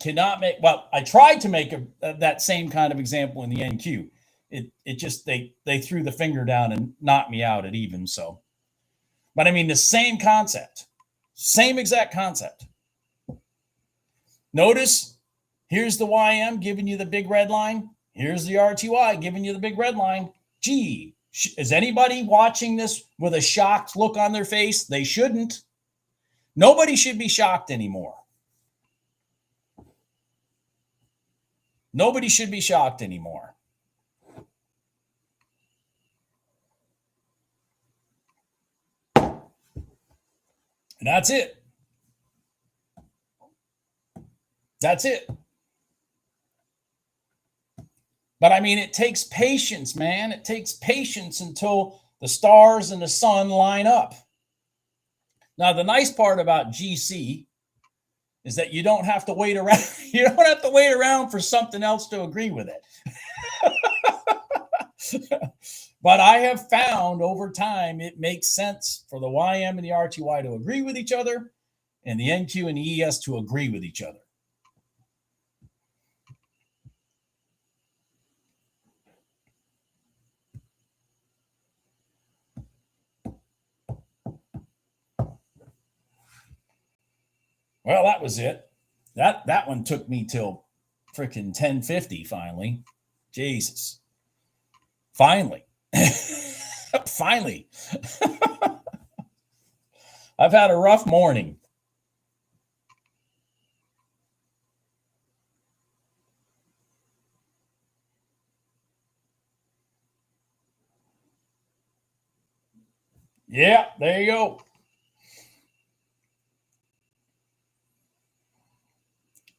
S1: Cannot make, well, I tried to make that same kind of example in the NQ. It just, they threw the finger down and knocked me out at even, so. But I mean, the same concept, same exact concept. Notice, here's the YM giving you the big red line. Here's the RTY giving you the big red line. Gee, is anybody watching this with a shocked look on their face? They shouldn't. Nobody should be shocked anymore. Nobody should be shocked anymore. And that's it. That's it. But I mean, it takes patience, man. It takes patience until the stars and the sun line up. Now, the nice part about GC is that you don't have to wait around. You don't have to wait around for something else to agree with it. But I have found over time it makes sense for the YM and the RTY to agree with each other and the NQ and the ES to agree with each other. Well, that was it. That one took me till freaking 10:50 finally. Jesus. Finally. Finally. I've had a rough morning. Yeah, there you go.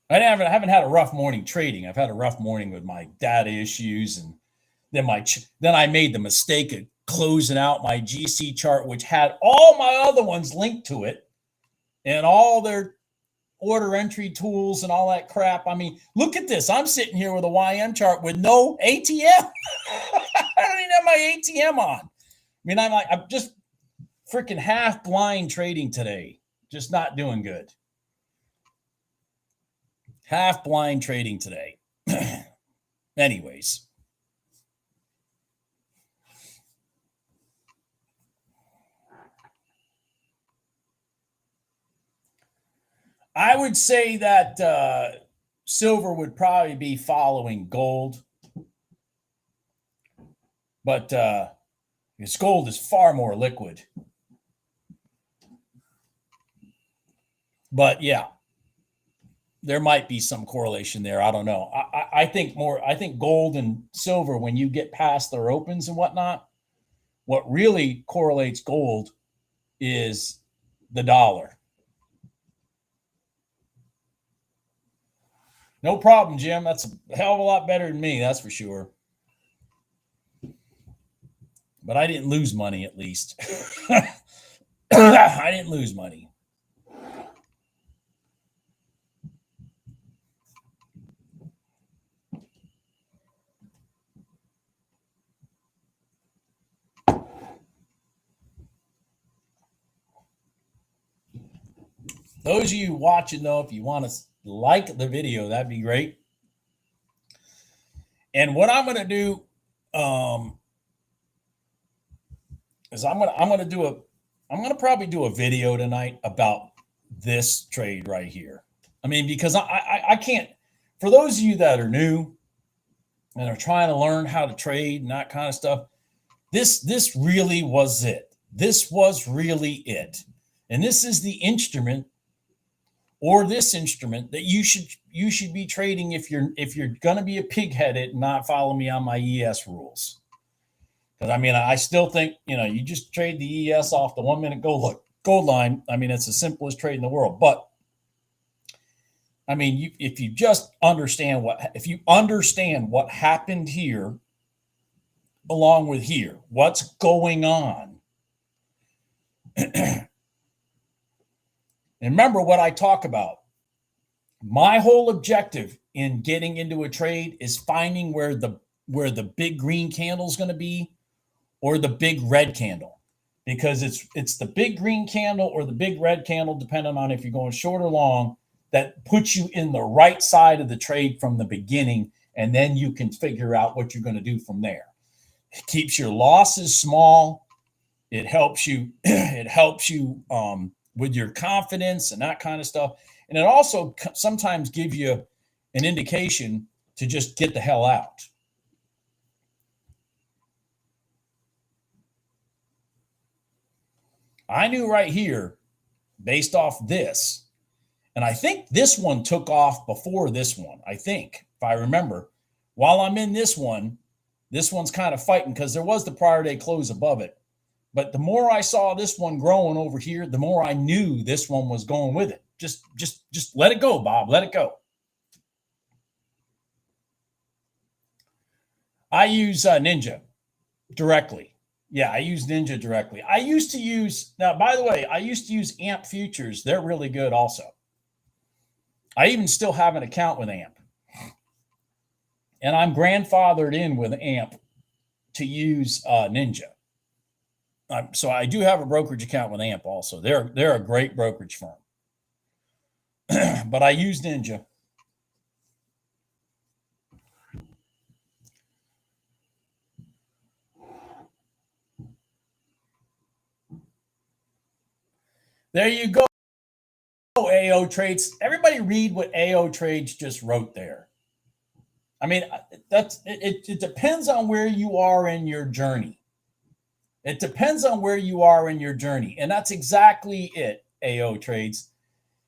S1: I haven't had a rough morning trading. I've had a rough morning with my data issues, and then I made the mistake of closing out my GC chart, which had all my other ones linked to it, and all their order entry tools and all that crap. I mean, look at this. I'm sitting here with a YM chart with no ATM. I don't even have my ATM on. I mean, I'm just freaking half blind trading today. Just not doing good. Half blind trading today. Anyways. I would say that silver would probably be following gold. But because gold is far more liquid. But yeah. There might be some correlation there. I don't know. I think gold and silver, when you get past their opens and whatnot, what really correlates gold is the dollar. No problem, Jim. That's a hell of a lot better than me, that's for sure. But I didn't lose money, at least. I didn't lose money. Those of you watching, though, if you want to like the video, that'd be great. And what I'm going to do is I'm going to probably do a video tonight about this trade right here. I mean, because I can't, for those of you that are new and are trying to learn how to trade and that kind of stuff, this really was it. This was really it. And this is the instrument or this instrument that you should be trading if you're going to be a pig-headed and not follow me on my ES rules. Because I mean, I still think, you just trade the ES off the 1 minute gold line. I mean, it's the simplest trade in the world. But I mean, if you understand what happened here, along with here, what's going on. And remember what I talk about. My whole objective in getting into a trade is finding where the big green candle is going to be, or the big red candle, because it's the big green candle or the big red candle, depending on if you're going short or long, that puts you in the right side of the trade from the beginning, and then you can figure out what you're going to do from there. It keeps your losses small. It helps you. It helps you with your confidence and that kind of stuff. And it also sometimes gives you an indication to just get the hell out. I knew right here, based off this, and I think this one took off before this one. I think, if I remember, while I'm in this one's kind of fighting because there was the prior day close above it. But the more I saw this one growing over here, the more I knew this one was going with it. Just let it go, Bob. Let it go. I use Ninja directly. Yeah, I use Ninja directly. I used to use AMP futures. They're really good also. I even still have an account with AMP. And I'm grandfathered in with AMP to use Ninja. So I do have a brokerage account with AMP also. They're a great brokerage firm. But I use Ninja. There you go, AO Trades. Everybody read what AO Trades just wrote there. I mean, it depends on where you are in your journey. It depends on where you are in your journey. And that's exactly it, AO Trades.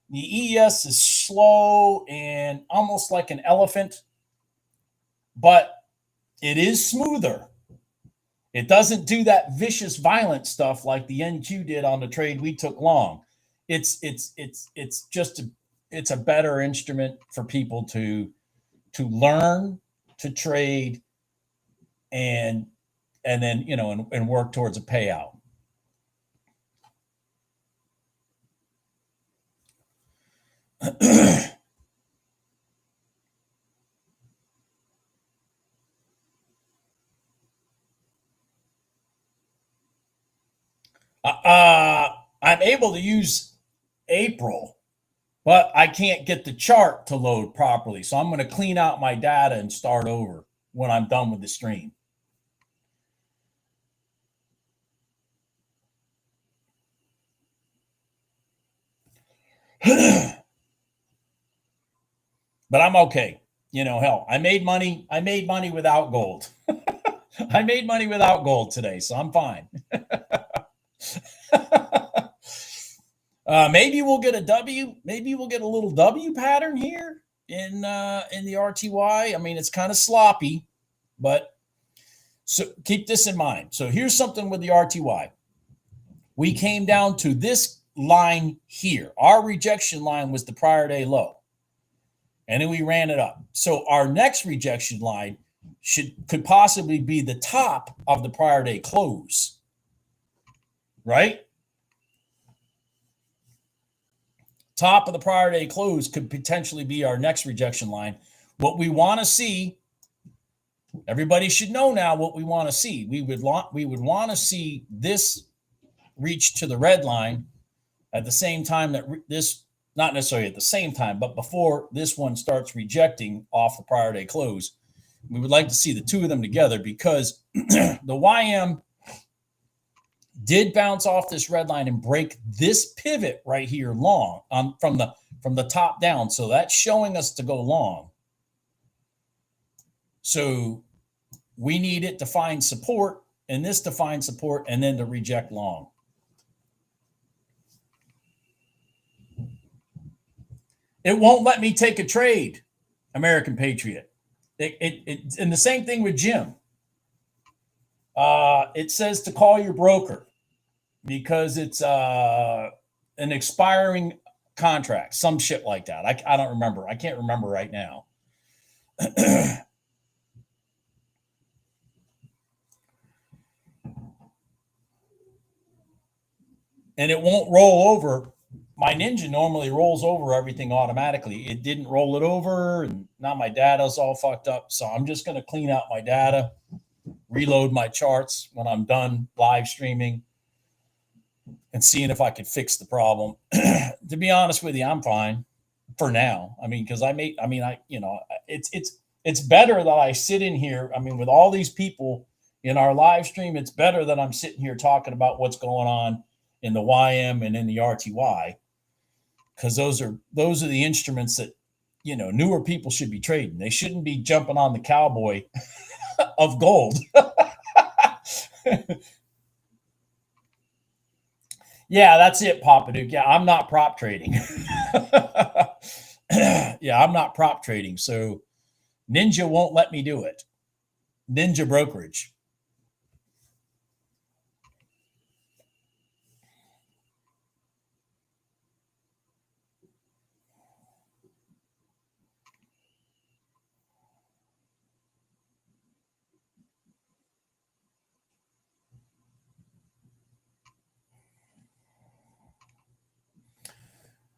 S1: The ES is slow and almost like an elephant, but it is smoother. It doesn't do that vicious, violent stuff like the NQ did on the trade we took long. It's a better instrument for people to learn to trade and then and work towards a payout. I'm able to use April, but I can't get the chart to load properly. So I'm going to clean out my data and start over when I'm done with the stream. But I'm okay. Hell, I made money without gold. I made money without gold today, so I'm fine. Maybe we'll get a W. Maybe we'll get a little W pattern here in the RTY. I mean, it's kind of sloppy, but so keep this in mind. So here's something with the RTY. We came down to this line here. Our rejection line was the prior day low, and then we ran it up. So our next rejection line could possibly be the top of the prior day close, right? Top of the prior day close could potentially be our next rejection line. What we want to see, everybody should know now what we want to see. We would want to see this reach to the red line at the same time that this, not necessarily at the same time, but before this one starts rejecting off the prior day close. We would like to see the two of them together because the YM did bounce off this red line and break this pivot right here long from the top down. So that's showing us to go long. So we need it to find support and this to find support and then to reject long. It won't let me take a trade, American Patriot. And the same thing with Jim. It says to call your broker because it's an expiring contract, some shit like that. I don't remember. I can't remember right now. And it won't roll over. My Ninja normally rolls over everything automatically. It didn't roll it over, and now my data's all fucked up. So I'm just going to clean out my data, reload my charts when I'm done live streaming, and seeing if I could fix the problem. To be honest with you, I'm fine for now. I mean, because it's better that I sit in here. I mean, with all these people in our live stream, it's better that I'm sitting here talking about what's going on in the YM and in the RTY, because those are the instruments that newer people should be trading. They shouldn't be jumping on the cowboy of gold. Yeah, that's it, Papa Duke. Yeah, I'm not prop trading. Yeah, I'm not prop trading. So Ninja won't let me do it. Ninja brokerage.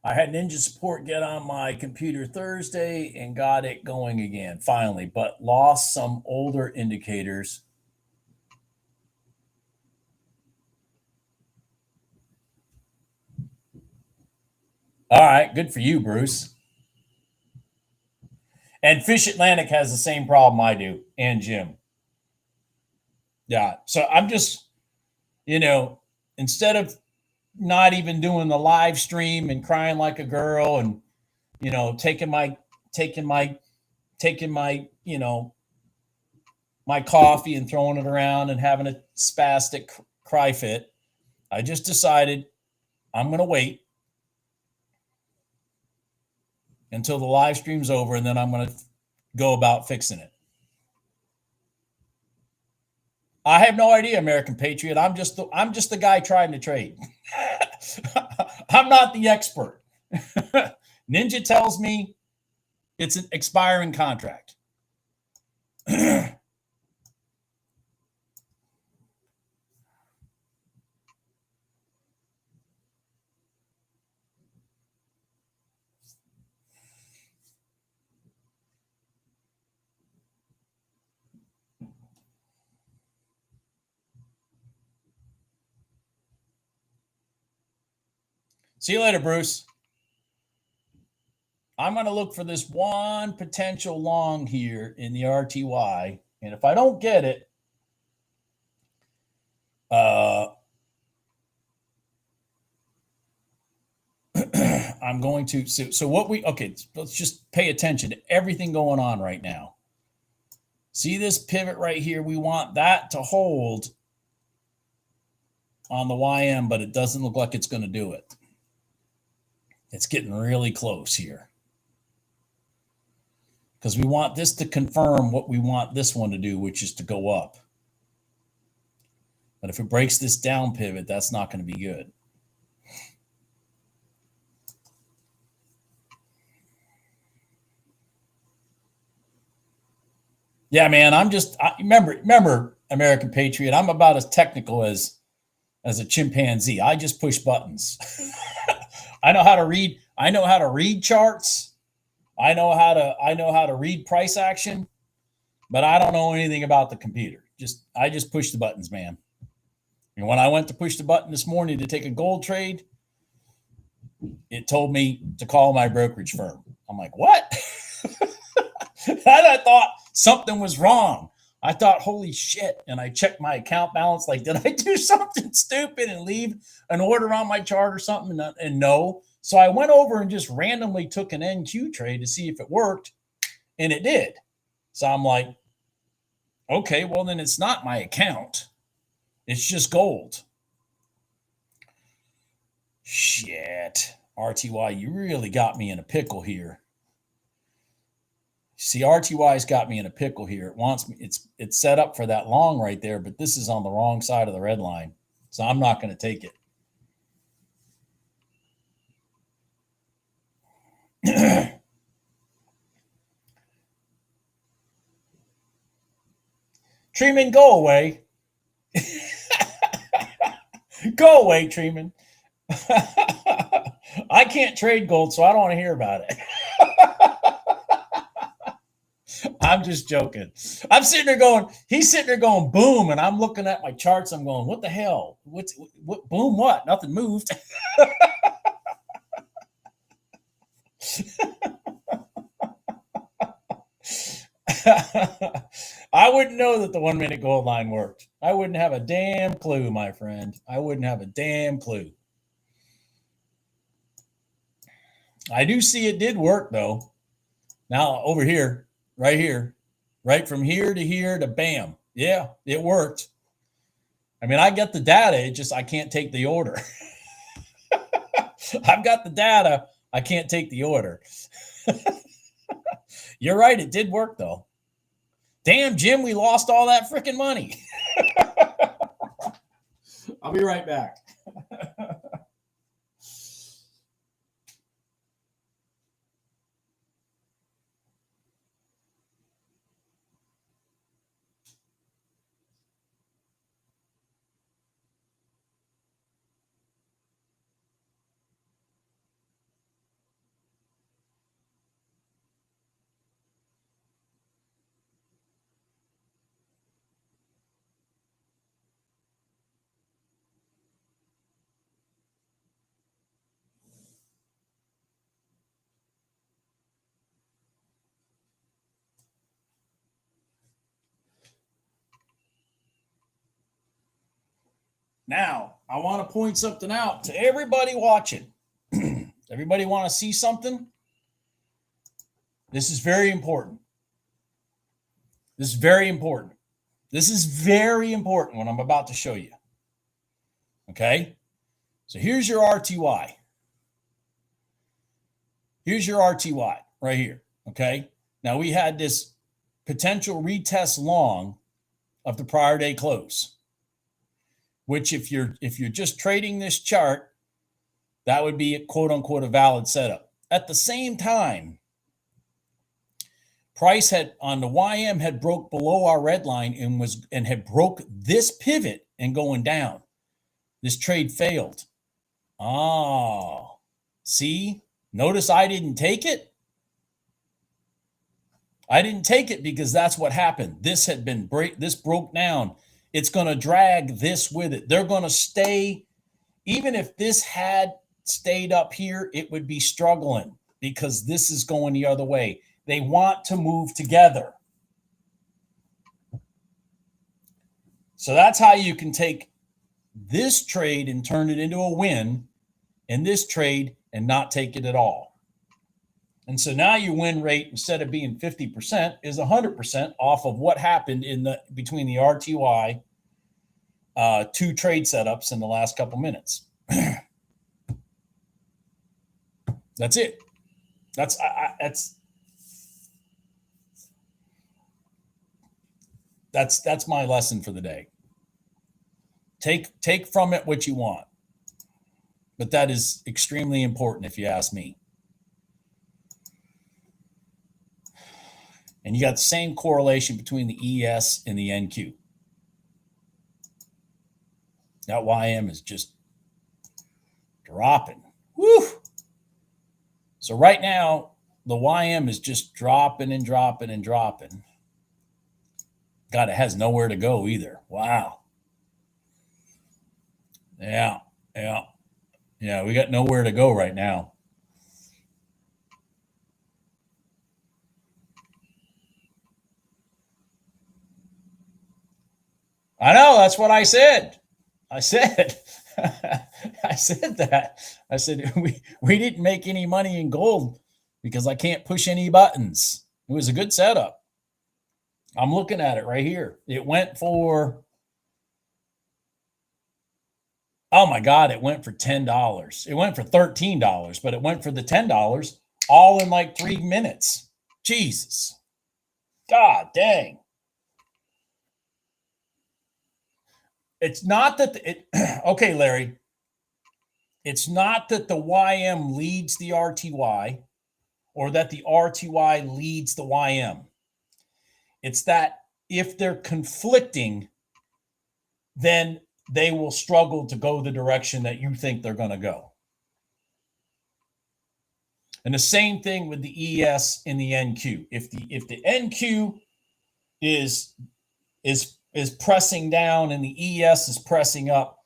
S1: I had Ninja Support get on my computer Thursday and got it going again, finally, but lost some older indicators. All right, good for you, Bruce. And Fish Atlantic has the same problem I do, and Jim. Yeah, so I'm just, instead of not even doing the live stream and crying like a girl and taking my my coffee and throwing it around and having a spastic cry fit, I just decided I'm going to wait until the live stream's over, and then I'm going to go about fixing it. I have no idea, American Patriot. I'm just the guy trying to trade. I'm not the expert. Ninja tells me it's an expiring contract. See you later, Bruce. I'm going to look for this one potential long here in the RTY. And if I don't get it, I'm going to. So let's just pay attention to everything going on right now. See this pivot right here? We want that to hold on the YM, but it doesn't look like it's going to do it. It's getting really close here, because we want this to confirm what we want this one to do, which is to go up. But if it breaks this down pivot, that's not going to be good. Yeah, man, remember, American Patriot, I'm about as technical as a chimpanzee. I just push buttons. I know how to read charts. I know how to read price action, but I don't know anything about the computer. I just push the buttons, man. And when I went to push the button this morning to take a gold trade, it told me to call my brokerage firm. I'm like, what? I thought something was wrong. I thought, holy shit. And I checked my account balance. Like, did I do something stupid and leave an order on my chart or something? And no. So I went over and just randomly took an NQ trade to see if it worked. And it did. So I'm like, okay, well, then it's not my account. It's just gold. Shit. RTY, you really got me in a pickle here. See, RTY's got me in a pickle here. It wants me, it's set up for that long right there, but this is on the wrong side of the red line. So I'm not going to take it. Treeman, go away. Go away, Treeman. I can't trade gold, so I don't want to hear about it. I'm just joking. I'm sitting there going, he's sitting there going, boom. And I'm looking at my charts. I'm going, what the hell? What, boom, what? Nothing moved. I wouldn't know that the 1 minute gold line worked. I wouldn't have a damn clue, my friend. I wouldn't have a damn clue. I do see it did work, though. Now, over here, right here, right from here to bam. Yeah, it worked. I mean, I get the data. It just, I can't take the order. I've got the data. I can't take the order. You're right. It did work, though. Damn, Jim, we lost all that freaking money. I'll be right back. Now, I want to point something out to everybody watching. Everybody want to see something? This is very important. This is very important. This is very important what I'm about to show you. Okay? So here's your RTY. Here's your RTY right here. Okay? Now we had this potential retest long of the prior day close, which if you're just trading this chart, that would be quote unquote a valid setup. At the same time, price had on the YM had broke below our red line and had broke this pivot and going down. This trade failed. Oh, see, notice I didn't take it. I didn't take it because that's what happened. This had been this broke down. It's going to drag this with it. They're going to stay. Even if this had stayed up here, it would be struggling because this is going the other way. They want to move together. So that's how you can take this trade and turn it into a win, and this trade and not take it at all. And so now your win rate, instead of being 50%, is 100% off of what happened between the RTY two trade setups in the last couple minutes. That's it. That's my lesson for the day. Take from it what you want. But that is extremely important if you ask me. And you got the same correlation between the ES and the NQ. That YM is just dropping. Woo! So right now, the YM is just dropping and dropping and dropping. God, it has nowhere to go either. Wow. Yeah. We got nowhere to go right now. I know, that's what I said. I said that. I said we didn't make any money in gold because I can't push any buttons. It was a good setup. I'm looking at it right here. It went for Oh my God, it went for $10. It went for $13, but it went for the $10 all in like 3 minutes. Jesus. God dang. It's not that okay, Larry. It's not that the YM leads the RTY or that the RTY leads the YM. It's that if they're conflicting, then they will struggle to go the direction that you think they're going to go. And the same thing with the ES and the NQ. If the NQ is pressing down and the ES is pressing up,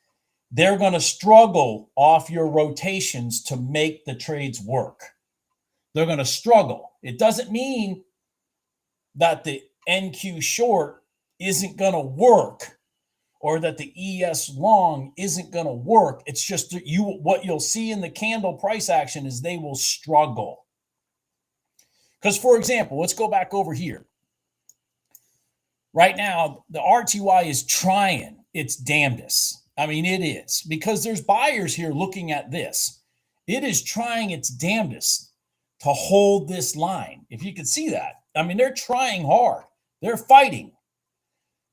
S1: they're going to struggle off your rotations to make the trades work. They're going to struggle. It doesn't mean that the NQ short isn't going to work or that the ES long isn't going to work. It's just that what you'll see in the candle price action is they will struggle. Because, for example, let's go back over here. Right now, the RTY is trying its damnedest. I mean, it is, because there's buyers here looking at this. It is trying its damnedest to hold this line. If you could see that. I mean, they're trying hard. They're fighting.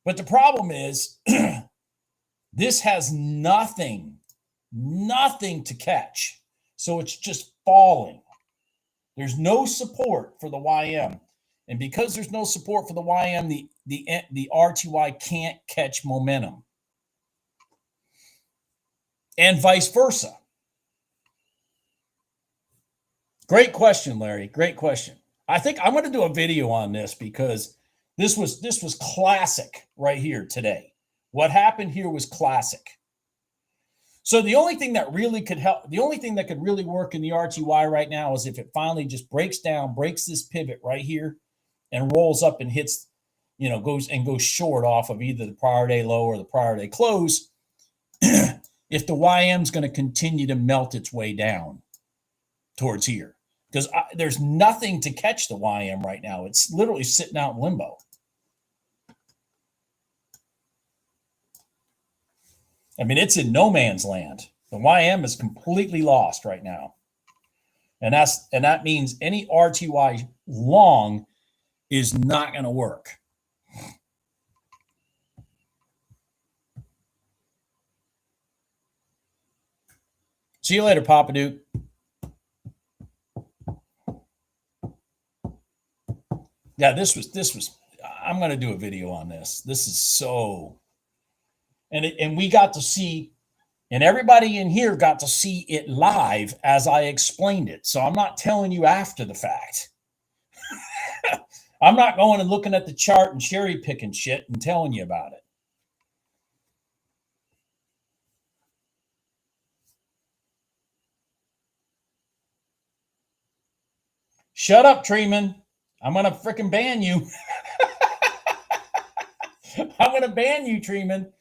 S1: But the problem is this has nothing to catch. So it's just falling. There's no support for the YM. And because there's no support for the YM, the RTY can't catch momentum. And vice versa. Great question, Larry. Great question. I think I'm going to do a video on this because this was classic right here today. What happened here was classic. So the only thing that really could help, the only thing that could really work in the RTY right now is if it finally just breaks down, breaks this pivot right here and rolls up and hits, goes short off of either the prior day low or the prior day close. If the YM is going to continue to melt its way down towards here. Because there's nothing to catch the YM right now. It's literally sitting out in limbo. I mean, it's in no man's land. The YM is completely lost right now. And that means any RTY long is not going to work. See you later, Papa Duke. Yeah, this was, I'm going to do a video on this. This is so, and we got to see, and everybody in here got to see it live as I explained it. So I'm not telling you after the fact. I'm not going and looking at the chart and cherry picking shit and telling you about it. Shut up, Treeman. I'm going to freaking ban you. I'm going to ban you, Treeman.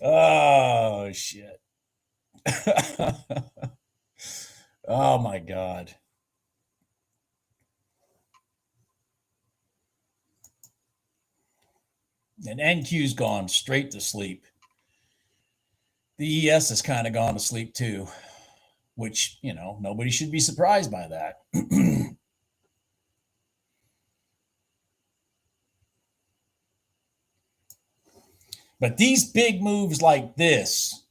S1: Oh, shit. Oh, my God. And NQ's gone straight to sleep. The ES has kind of gone to sleep too, which, nobody should be surprised by that. But these big moves like this,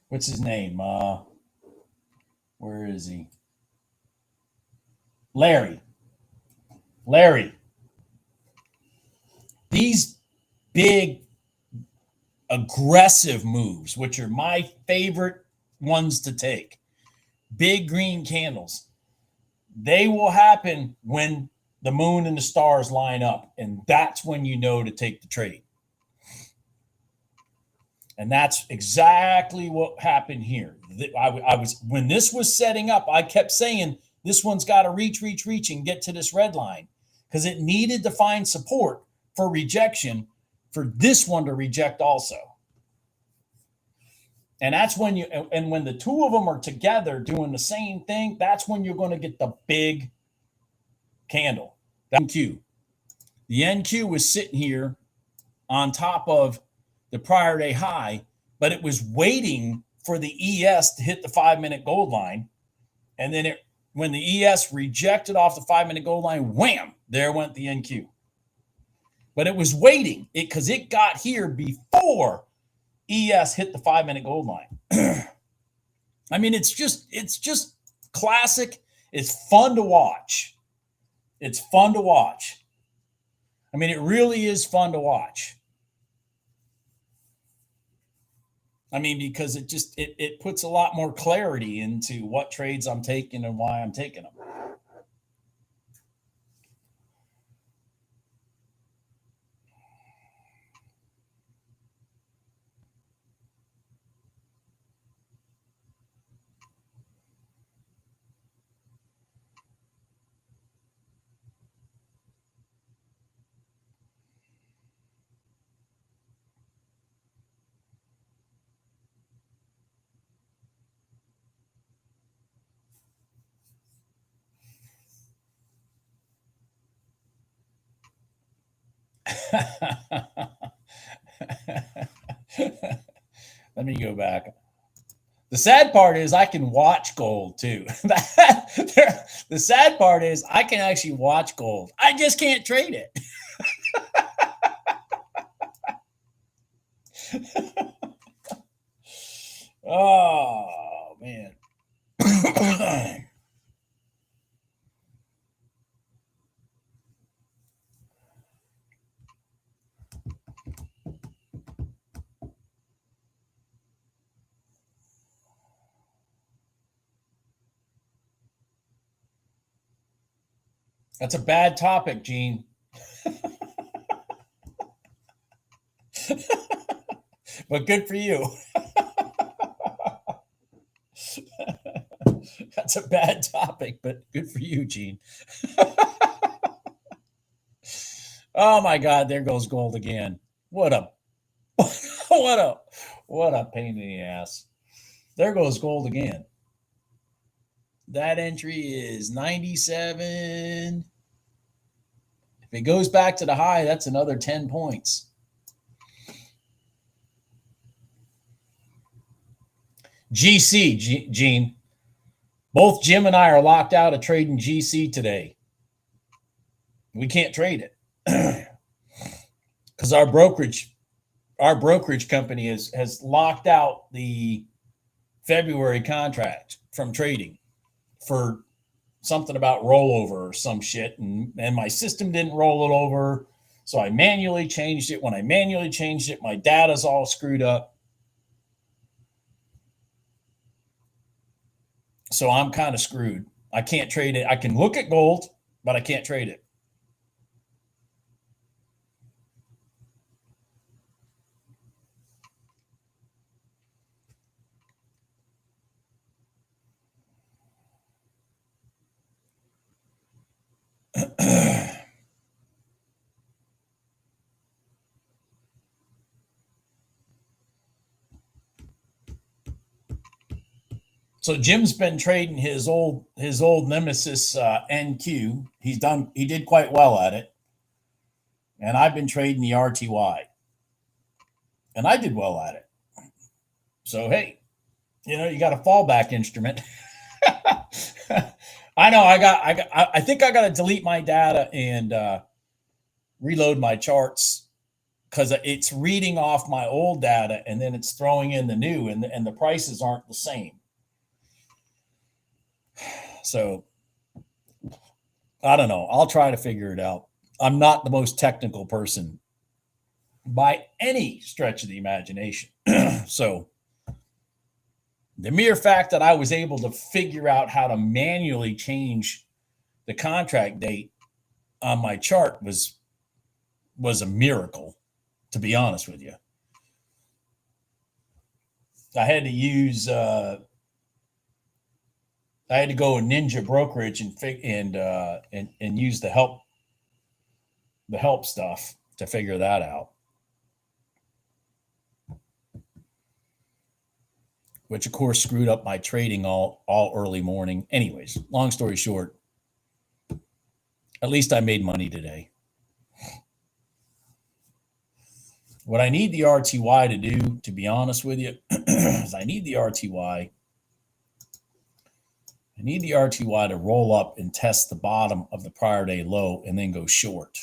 S1: what's his name? Where is he? Larry. These big aggressive moves, which are my favorite ones to take, big green candles, they will happen when the moon and the stars line up. And that's when you know to take the trade. And that's exactly what happened here. I was when this was setting up, I kept saying this one's got to reach, and get to this red line because it needed to find support for rejection for this one to reject also. And that's when when the two of them are together doing the same thing, that's when you're going to get the big candle. The NQ. The NQ was sitting here on top of the prior day high, but it was waiting for the ES to hit the 5-minute gold line. And then when the ES rejected off the 5-minute gold line, wham, there went the NQ. But it was waiting because it got here before ES hit the 5-minute gold line. I mean, it's just classic. It's fun to watch. It's fun to watch. I mean, it really is fun to watch. I mean, because it puts a lot more clarity into what trades I'm taking and why I'm taking them. Let me go back. The sad part is I can watch gold too. The sad part is I can actually watch gold. I just can't trade it. Oh, man. That's a bad topic, Gene. But good for you. That's a bad topic, but good for you, Gene. Oh my God, there goes gold again. What a what a pain in the ass. There goes gold again. That entry is 97. If it goes back to the high, that's another 10 points. GC, Gene. Both Jim and I are locked out of trading GC today. We can't trade it because our brokerage company has locked out the February contract from trading for something about rollover or some shit, and my system didn't roll it over, so I manually changed it. When I manually changed it, my data's all screwed up. So I'm kind of screwed. I can't trade it. I can look at gold, but I can't trade it. So Jim's been trading his old nemesis NQ. He did quite well at it, and I've been trading the RTY, and I did well at it. So hey, you got a fallback instrument. I know. I think I got to delete my data and reload my charts because it's reading off my old data and then it's throwing in the new, and the prices aren't the same. So I don't know. I'll try to figure it out. I'm not the most technical person by any stretch of the imagination. So the mere fact that I was able to figure out how to manually change the contract date on my chart was a miracle, to be honest with you. I had to use I had to go Ninja Brokerage and use the help stuff to figure that out. Which of course screwed up my trading all early morning. Anyways, long story short, at least I made money today. What I need the RTY to do, to be honest with you, is I need the RTY to roll up and test the bottom of the prior day low and then go short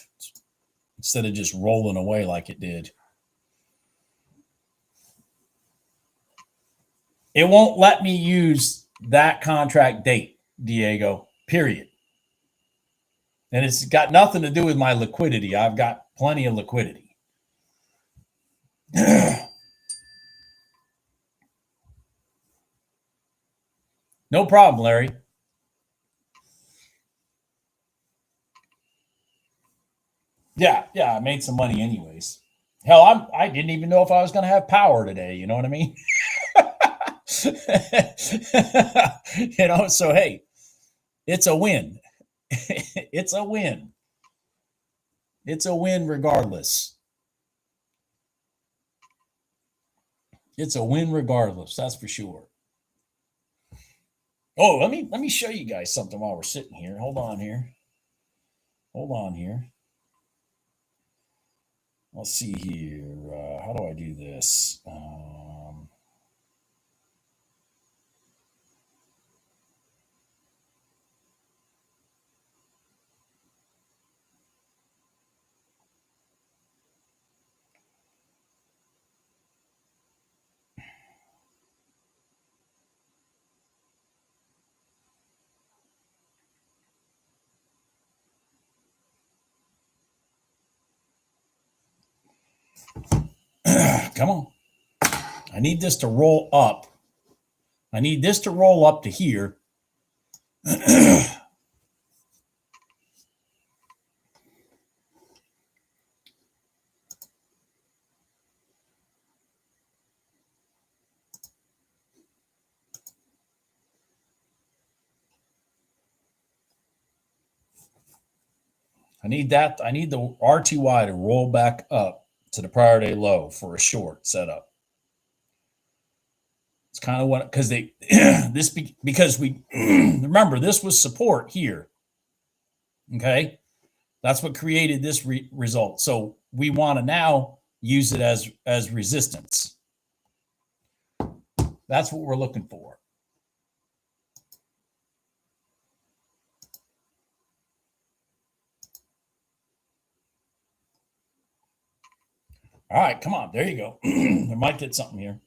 S1: instead of just rolling away like it did. It won't let me use that contract date, Diego, period. And it's got nothing to do with my liquidity. I've got plenty of liquidity. No problem, Larry. Yeah, I made some money anyways. Hell, I didn't even know if I was going to have power today. You know what I mean? So hey, it's a win. It's a win. It's a win regardless. It's a win regardless, that's for sure. Oh, let me show you guys something while we're sitting here. Hold on here. Let's see here. How do I do this? Come on. I need this to roll up. I need this to roll up to here. I need that. I need the RTY to roll back up to the prior day low for a short setup. It's kind of what, because because we remember this was support here. Okay. That's what created this result. So we want to now use it as resistance. That's what we're looking for. All right, come on. There you go. I might get something here.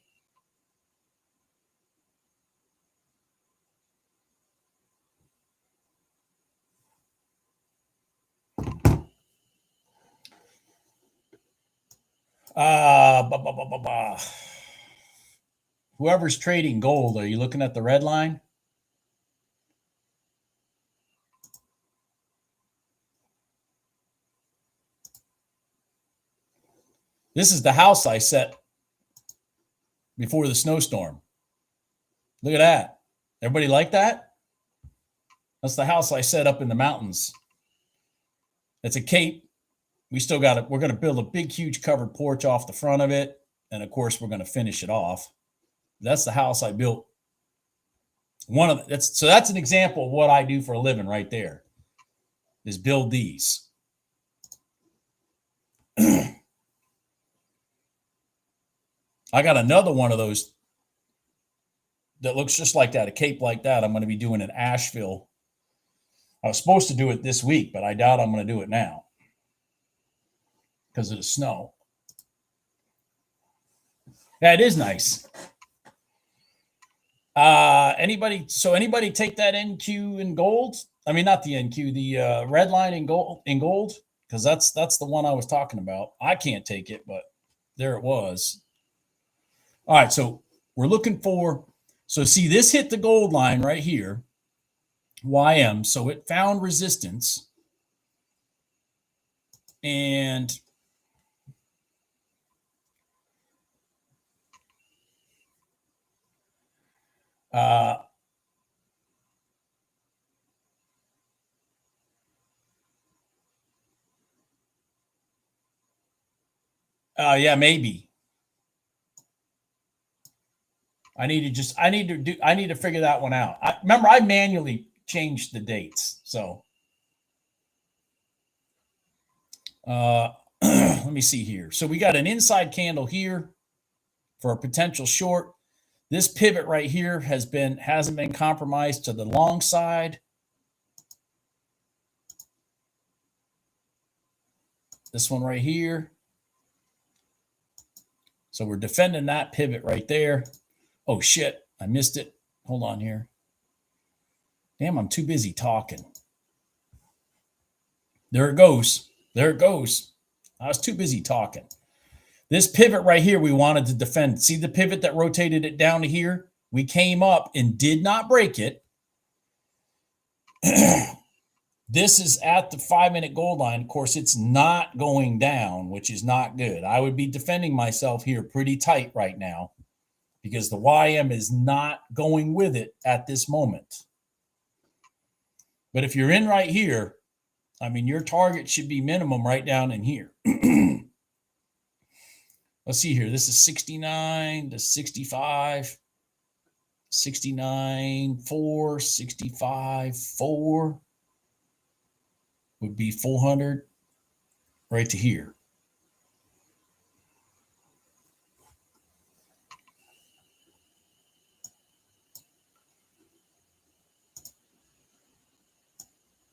S1: Whoever's trading gold, are you looking at the red line? This is the house I set before the snowstorm. Look at that. Everybody like that? That's the house I set up in the mountains. It's a cape. We still got it. We're going to build a big, huge covered porch off the front of it. And of course, we're going to finish it off. That's the house I built. So that's an example of what I do for a living right there, is build these. I got another one of those that looks just like that, a cape like that. I'm going to be doing in Asheville. I was supposed to do it this week, but I doubt I'm going to do it now because of the snow. Yeah, it is nice. Anybody take that NQ in gold? I mean, not the NQ, the red line in gold, because that's the one I was talking about. I can't take it, but there it was. All right, so we're looking for, so see, this hit the gold line right here, YM, so it found resistance, and Yeah, maybe. I need to figure that one out. Remember, I manually changed the dates. So let me see here. So we got an inside candle here for a potential short. This pivot right here hasn't been compromised to the long side. This one right here. So we're defending that pivot right there. Oh shit, I missed it. Hold on here. Damn, I'm too busy talking. There it goes. There it goes. I was too busy talking. This pivot right here, we wanted to defend. See the pivot that rotated it down to here? We came up and did not break it. This is at the 5-minute gold line. Of course, it's not going down, which is not good. I would be defending myself here pretty tight right now because the YM is not going with it at this moment. But if you're in right here, I mean, your target should be minimum right down in here. Let's see here. This is 69 to 65, 69, 4, 65, 4 would be 400 right to here.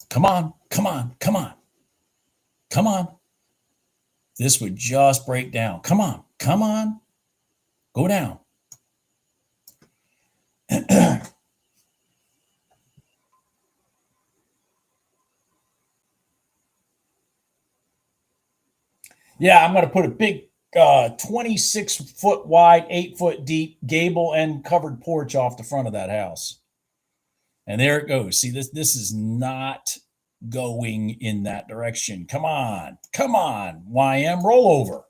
S1: Come on, come on, come on, come on. This would just break down. Come on, come on. Go down. Yeah, I'm going to put a big 26-foot wide, 8-foot deep gable end covered porch off the front of that house. And there it goes. See, this is not going in that direction. Come on. Come on. YM, roll over.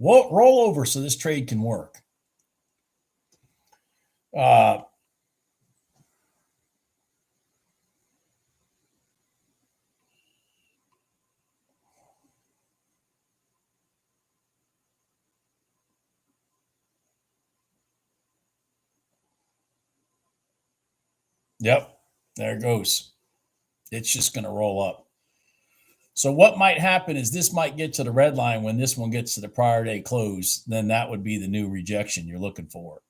S1: Roll over so this trade can work. Yep, there it goes. It's just going to roll up. So what might happen is this might get to the red line when this one gets to the prior day close. Then that would be the new rejection you're looking for.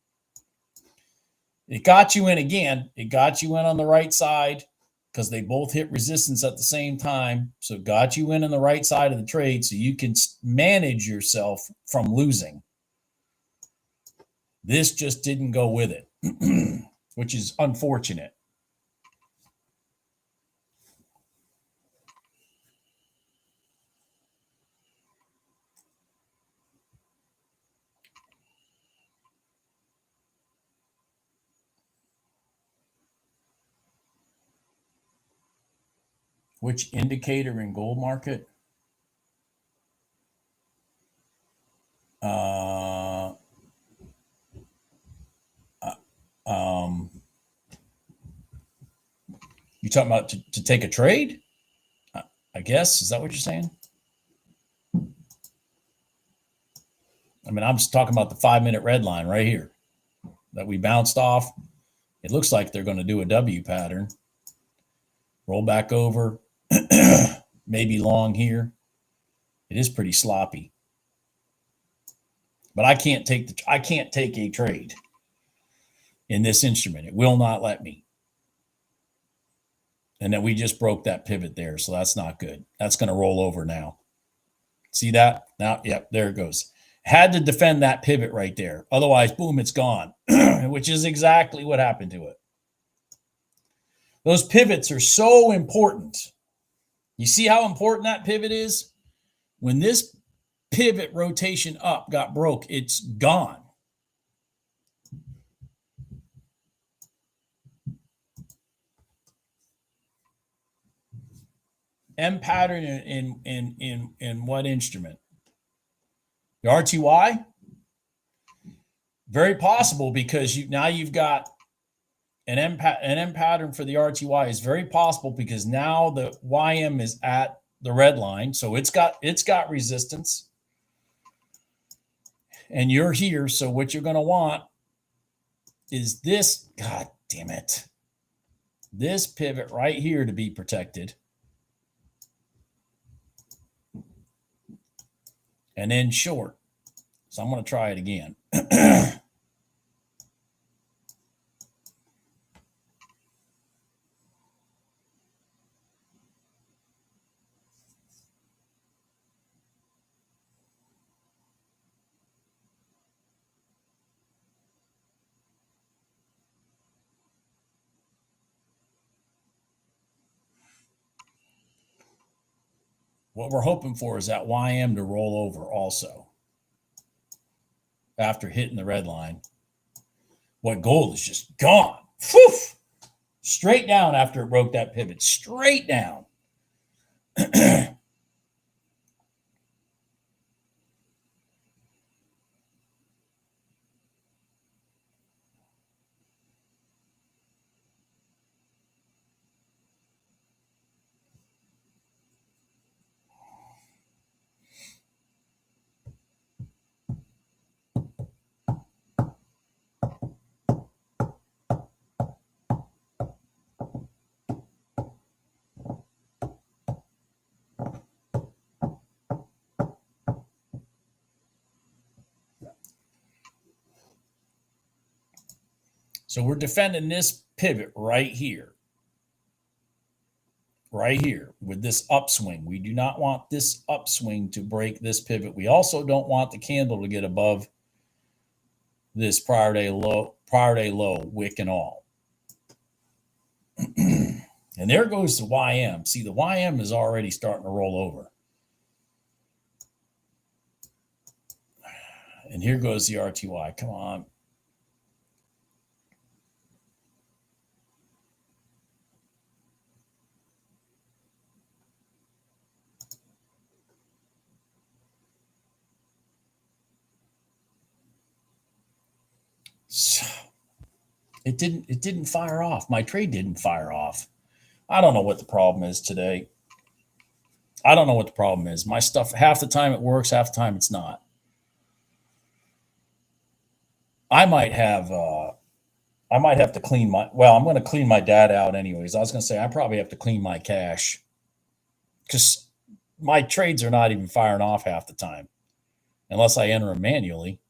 S1: It got you in again. It got you in on the right side because they both hit resistance at the same time. So it got you in on the right side of the trade so you can manage yourself from losing. This just didn't go with it, which is unfortunate. Which indicator in gold market? You talking about to take a trade? I guess. Is that what you're saying? I mean, I'm just talking about the 5-minute red line right here that we bounced off. It looks like they're going to do a W pattern. Roll back over. Maybe long here. It is pretty sloppy. But I can't take a trade in this instrument. It will not let me. And then we just broke that pivot there, so that's not good. That's going to roll over now. See that? Now, yep, there it goes. Had to defend that pivot right there. Otherwise, boom, it's gone, which is exactly what happened to it. Those pivots are so important. You see how important that pivot is? When this pivot rotation up got broke, it's gone. M pattern in what instrument? The RTY? Very possible because you've got an M pattern for the RTY is very possible because now the YM is at the red line, so it's got resistance, and you're here. So what you're going to want is this. God damn it! This pivot right here to be protected, and then short. So I'm going to try it again. What we're hoping for is that YM to roll over also after hitting the red line. What gold is just gone. Whew! Straight down after it broke that pivot. Straight down. So we're defending this pivot right here with this upswing. We do not want this upswing to break this pivot. We also don't want the candle to get above this prior day low, wick and all. And there goes the YM. See, the YM is already starting to roll over. And here goes the RTY. Come on. So it didn't fire off. My trade didn't fire off. I don't know what the problem is today. I don't know what the problem is. My stuff, half the time it works, half the time it's not. I might have to clean my, well, I'm going to clean my data out anyways. I was going to say I probably have to clean my cache because my trades are not even firing off half the time unless I enter them manually.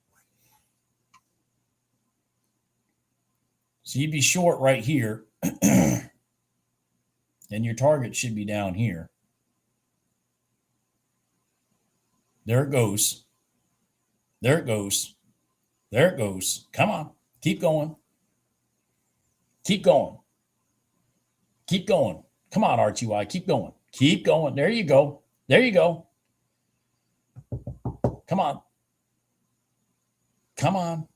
S1: So you'd be short right here, and your target should be down here. There it goes. There it goes. There it goes. Come on. Keep going. Keep going. Keep going. Come on, RTY. Keep going. Keep going. There you go. There you go. Come on. Come on.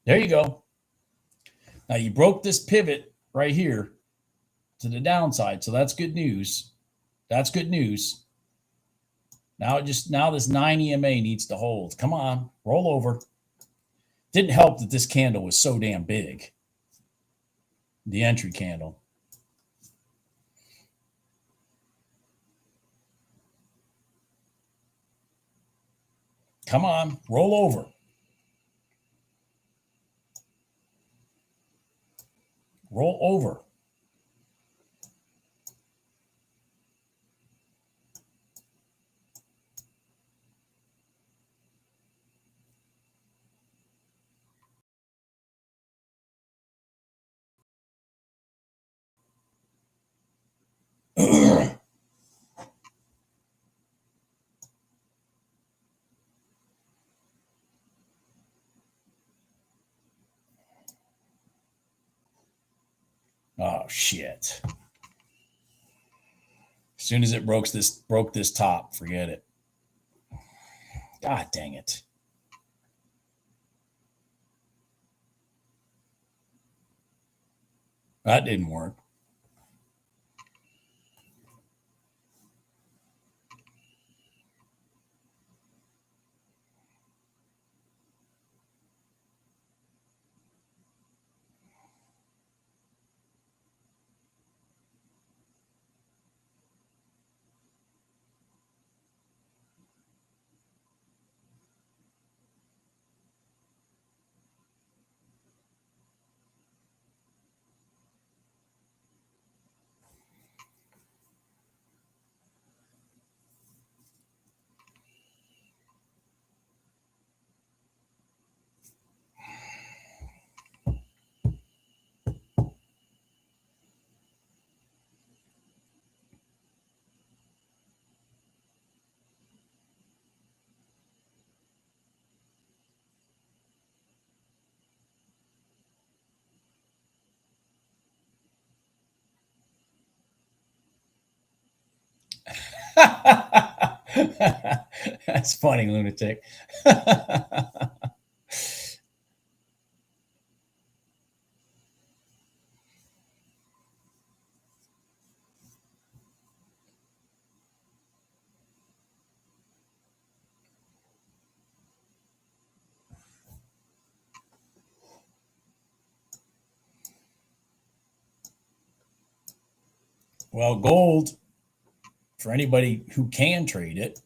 S1: There you go. Now you broke this pivot right here to the downside. So that's good news. That's good news. Now this 9 EMA needs to hold. Come on, roll over. Didn't help that this candle was so damn big. The entry candle. Come on, roll over. Roll over. Oh shit. As soon as it broke this top, forget it. God dang it. That didn't work. That's funny, lunatic. Well, gold, for anybody who can trade it,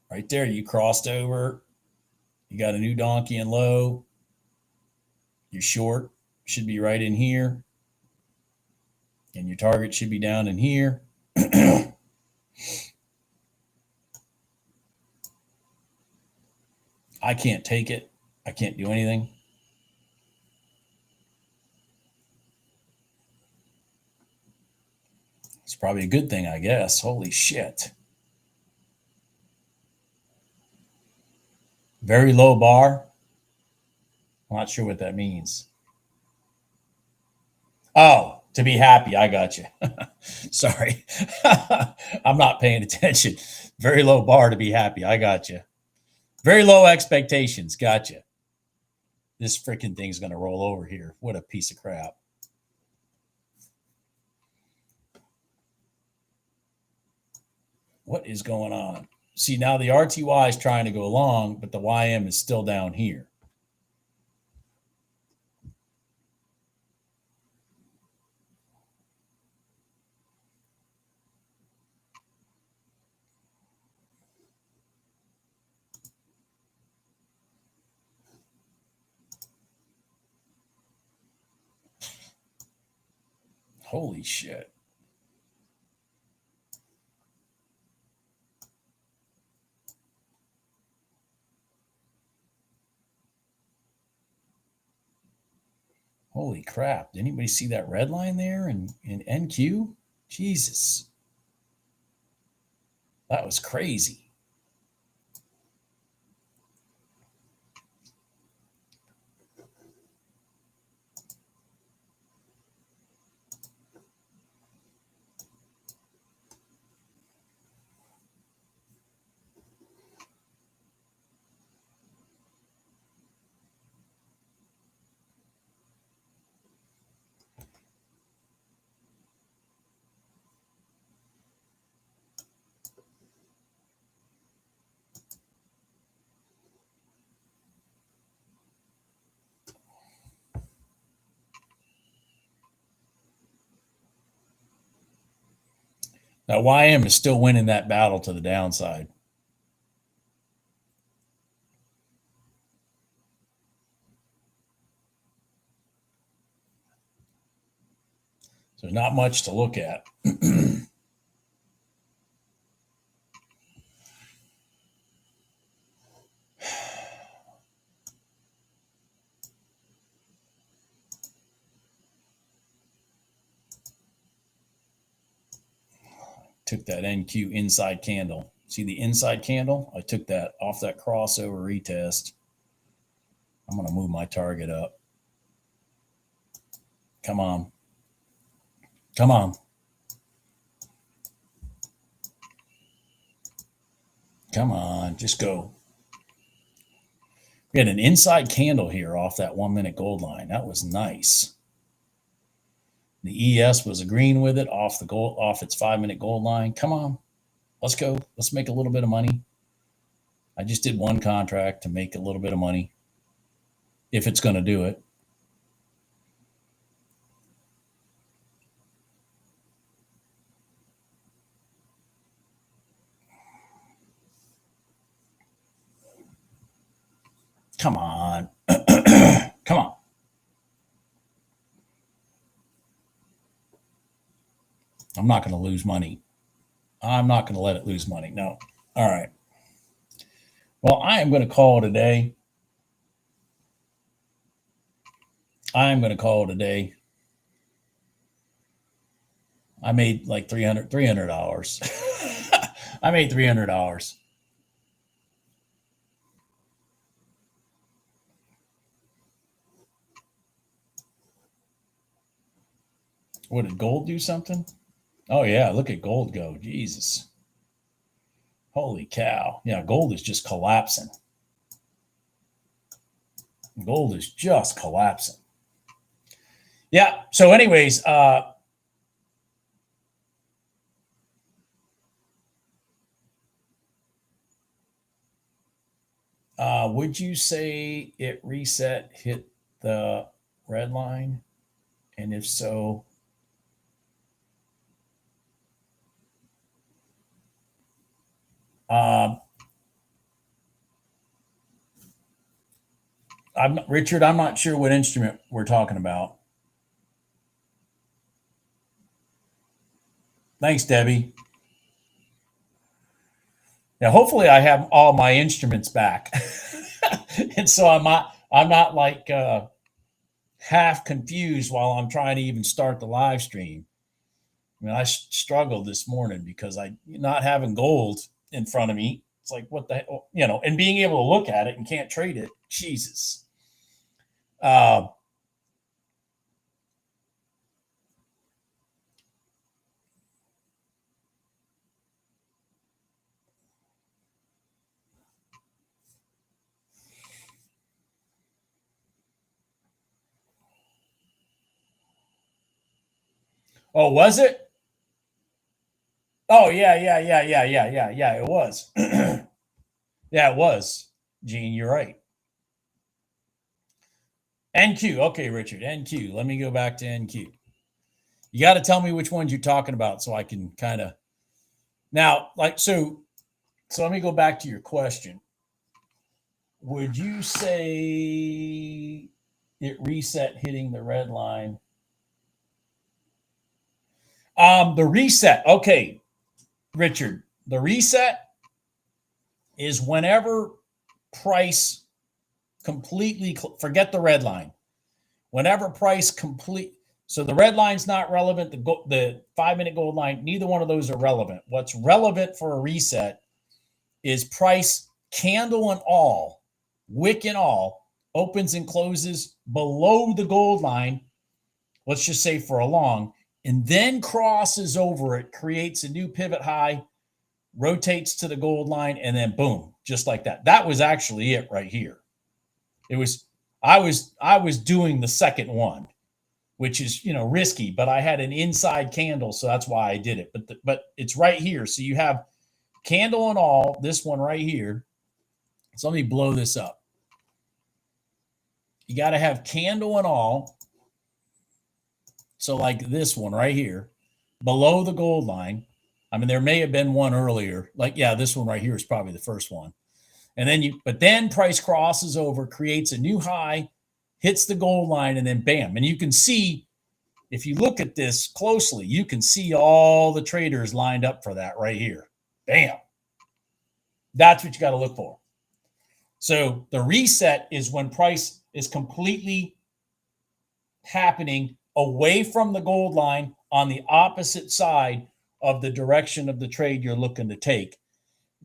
S1: right there, you crossed over, you got a new donkey and low, your short should be right in here, and your target should be down in here. I can't take it. I can't do anything. It's probably a good thing, I guess. Holy shit. Very low bar. I'm not sure what that means. Oh, to be happy. I got you. Sorry. I'm not paying attention. Very low bar to be happy. I got you. Very low expectations. Gotcha. This freaking thing's going to roll over here. What a piece of crap. What is going on? See, now the RTY is trying to go along, but the YM is still down here. Holy shit. Holy crap. Did anybody see that red line there in NQ? Jesus. That was crazy. Now, YM is still winning that battle to the downside. So, not much to look at. Took that NQ inside candle. See the inside candle? I took that off that crossover retest. I'm going to move my target up. Come on. Come on. Come on. Just go. We had an inside candle here off that 1 minute gold line. That was nice. The ES was agreeing with it off the gold, off its 5 minute gold line. Come on. Let's go. Let's make a little bit of money. I just did one contract to make a little bit of money. If it's going to do it. Come on. Come on. I'm not going to lose money. I'm not going to let it lose money. No. All right. Well, I am going to call it a day. I made like $300. I made $300. What, did gold do something? Oh yeah, look at gold go. Jesus. Holy cow. Yeah, gold is just collapsing. Gold is just collapsing. Yeah. So, anyways, would you say it reset, hit the red line? And if so, Richard, I'm not sure what instrument we're talking about. Thanks, Debbie. Now, hopefully, I have all my instruments back, and so I'm not like half confused while I'm trying to even start the live stream. I mean, I struggled this morning because I not having gold in front of me. It's like what the hell, and being able to look at it and can't trade it. Jesus. Uh, oh, was it? Oh yeah, yeah, yeah, yeah, yeah, yeah, yeah. It was. Yeah, it was. Gene, you're right. NQ. Okay, Richard. NQ. Let me go back to NQ. You got to tell me which ones you're talking about so I can kind of now, like, so let me go back to your question. Would you say it reset hitting the red line? The reset. Okay, Richard. The reset is whenever price completely forget the red line. Whenever price complete. So the red line's not relevant. The 5-minute gold line, neither one of those are relevant. What's relevant for a reset is price candle and all, wick and all, opens and closes below the gold line, let's just say for a long, and then crosses over it, creates a new pivot high, rotates to the gold line, and then boom, just like that. That was actually it right here. It was I was doing the second one, which is risky, but I had an inside candle, so that's why I did it. But it's right here. So you have candle and all, this one right here. So let me blow this up. You got to have candle and all. So like this one right here, below the gold line. I mean, there may have been one earlier. Like, yeah, this one right here is probably the first one. And then price crosses over, creates a new high, hits the gold line, and then bam. And you can see, if you look at this closely, you can see all the traders lined up for that right here. Bam. That's what you got to look for. So the reset is when price is completely happening away from the gold line on the opposite side of the direction of the trade you're looking to take.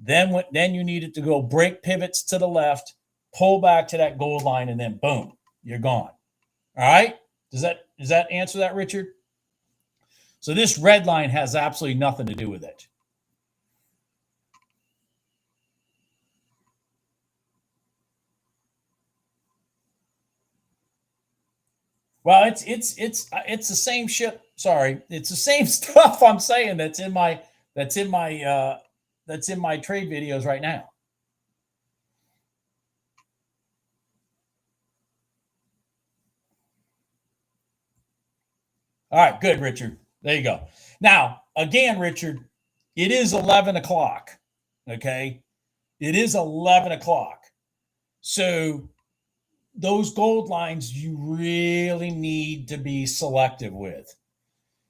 S1: Then you need it to go break pivots to the left, pull back to that gold line, and then boom, you're gone. All right? Does that answer that, Richard? So this red line has absolutely nothing to do with it. Well, it's the same shit. Sorry, it's the same stuff I'm saying that's in my trade videos right now. All right, good, Richard. There you go. Now, again, Richard, it is 11 o'clock. Okay, it is 11 o'clock. So those gold lines you really need to be selective with,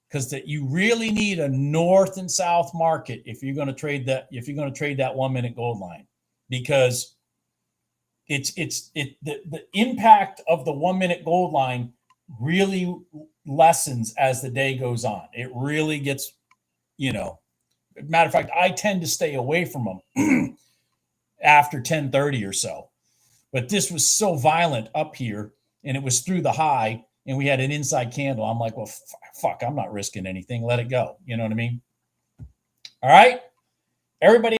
S1: because that you really need a north and south market if you're going to trade that 1-minute gold line, because the impact of the 1-minute gold line really lessens as the day goes on. It really gets, matter of fact, I tend to stay away from them after 10:30 or so. But this was so violent up here, and it was through the high, and we had an inside candle. I'm like, well, fuck, I'm not risking anything. Let it go. You know what I mean? All right. Everybody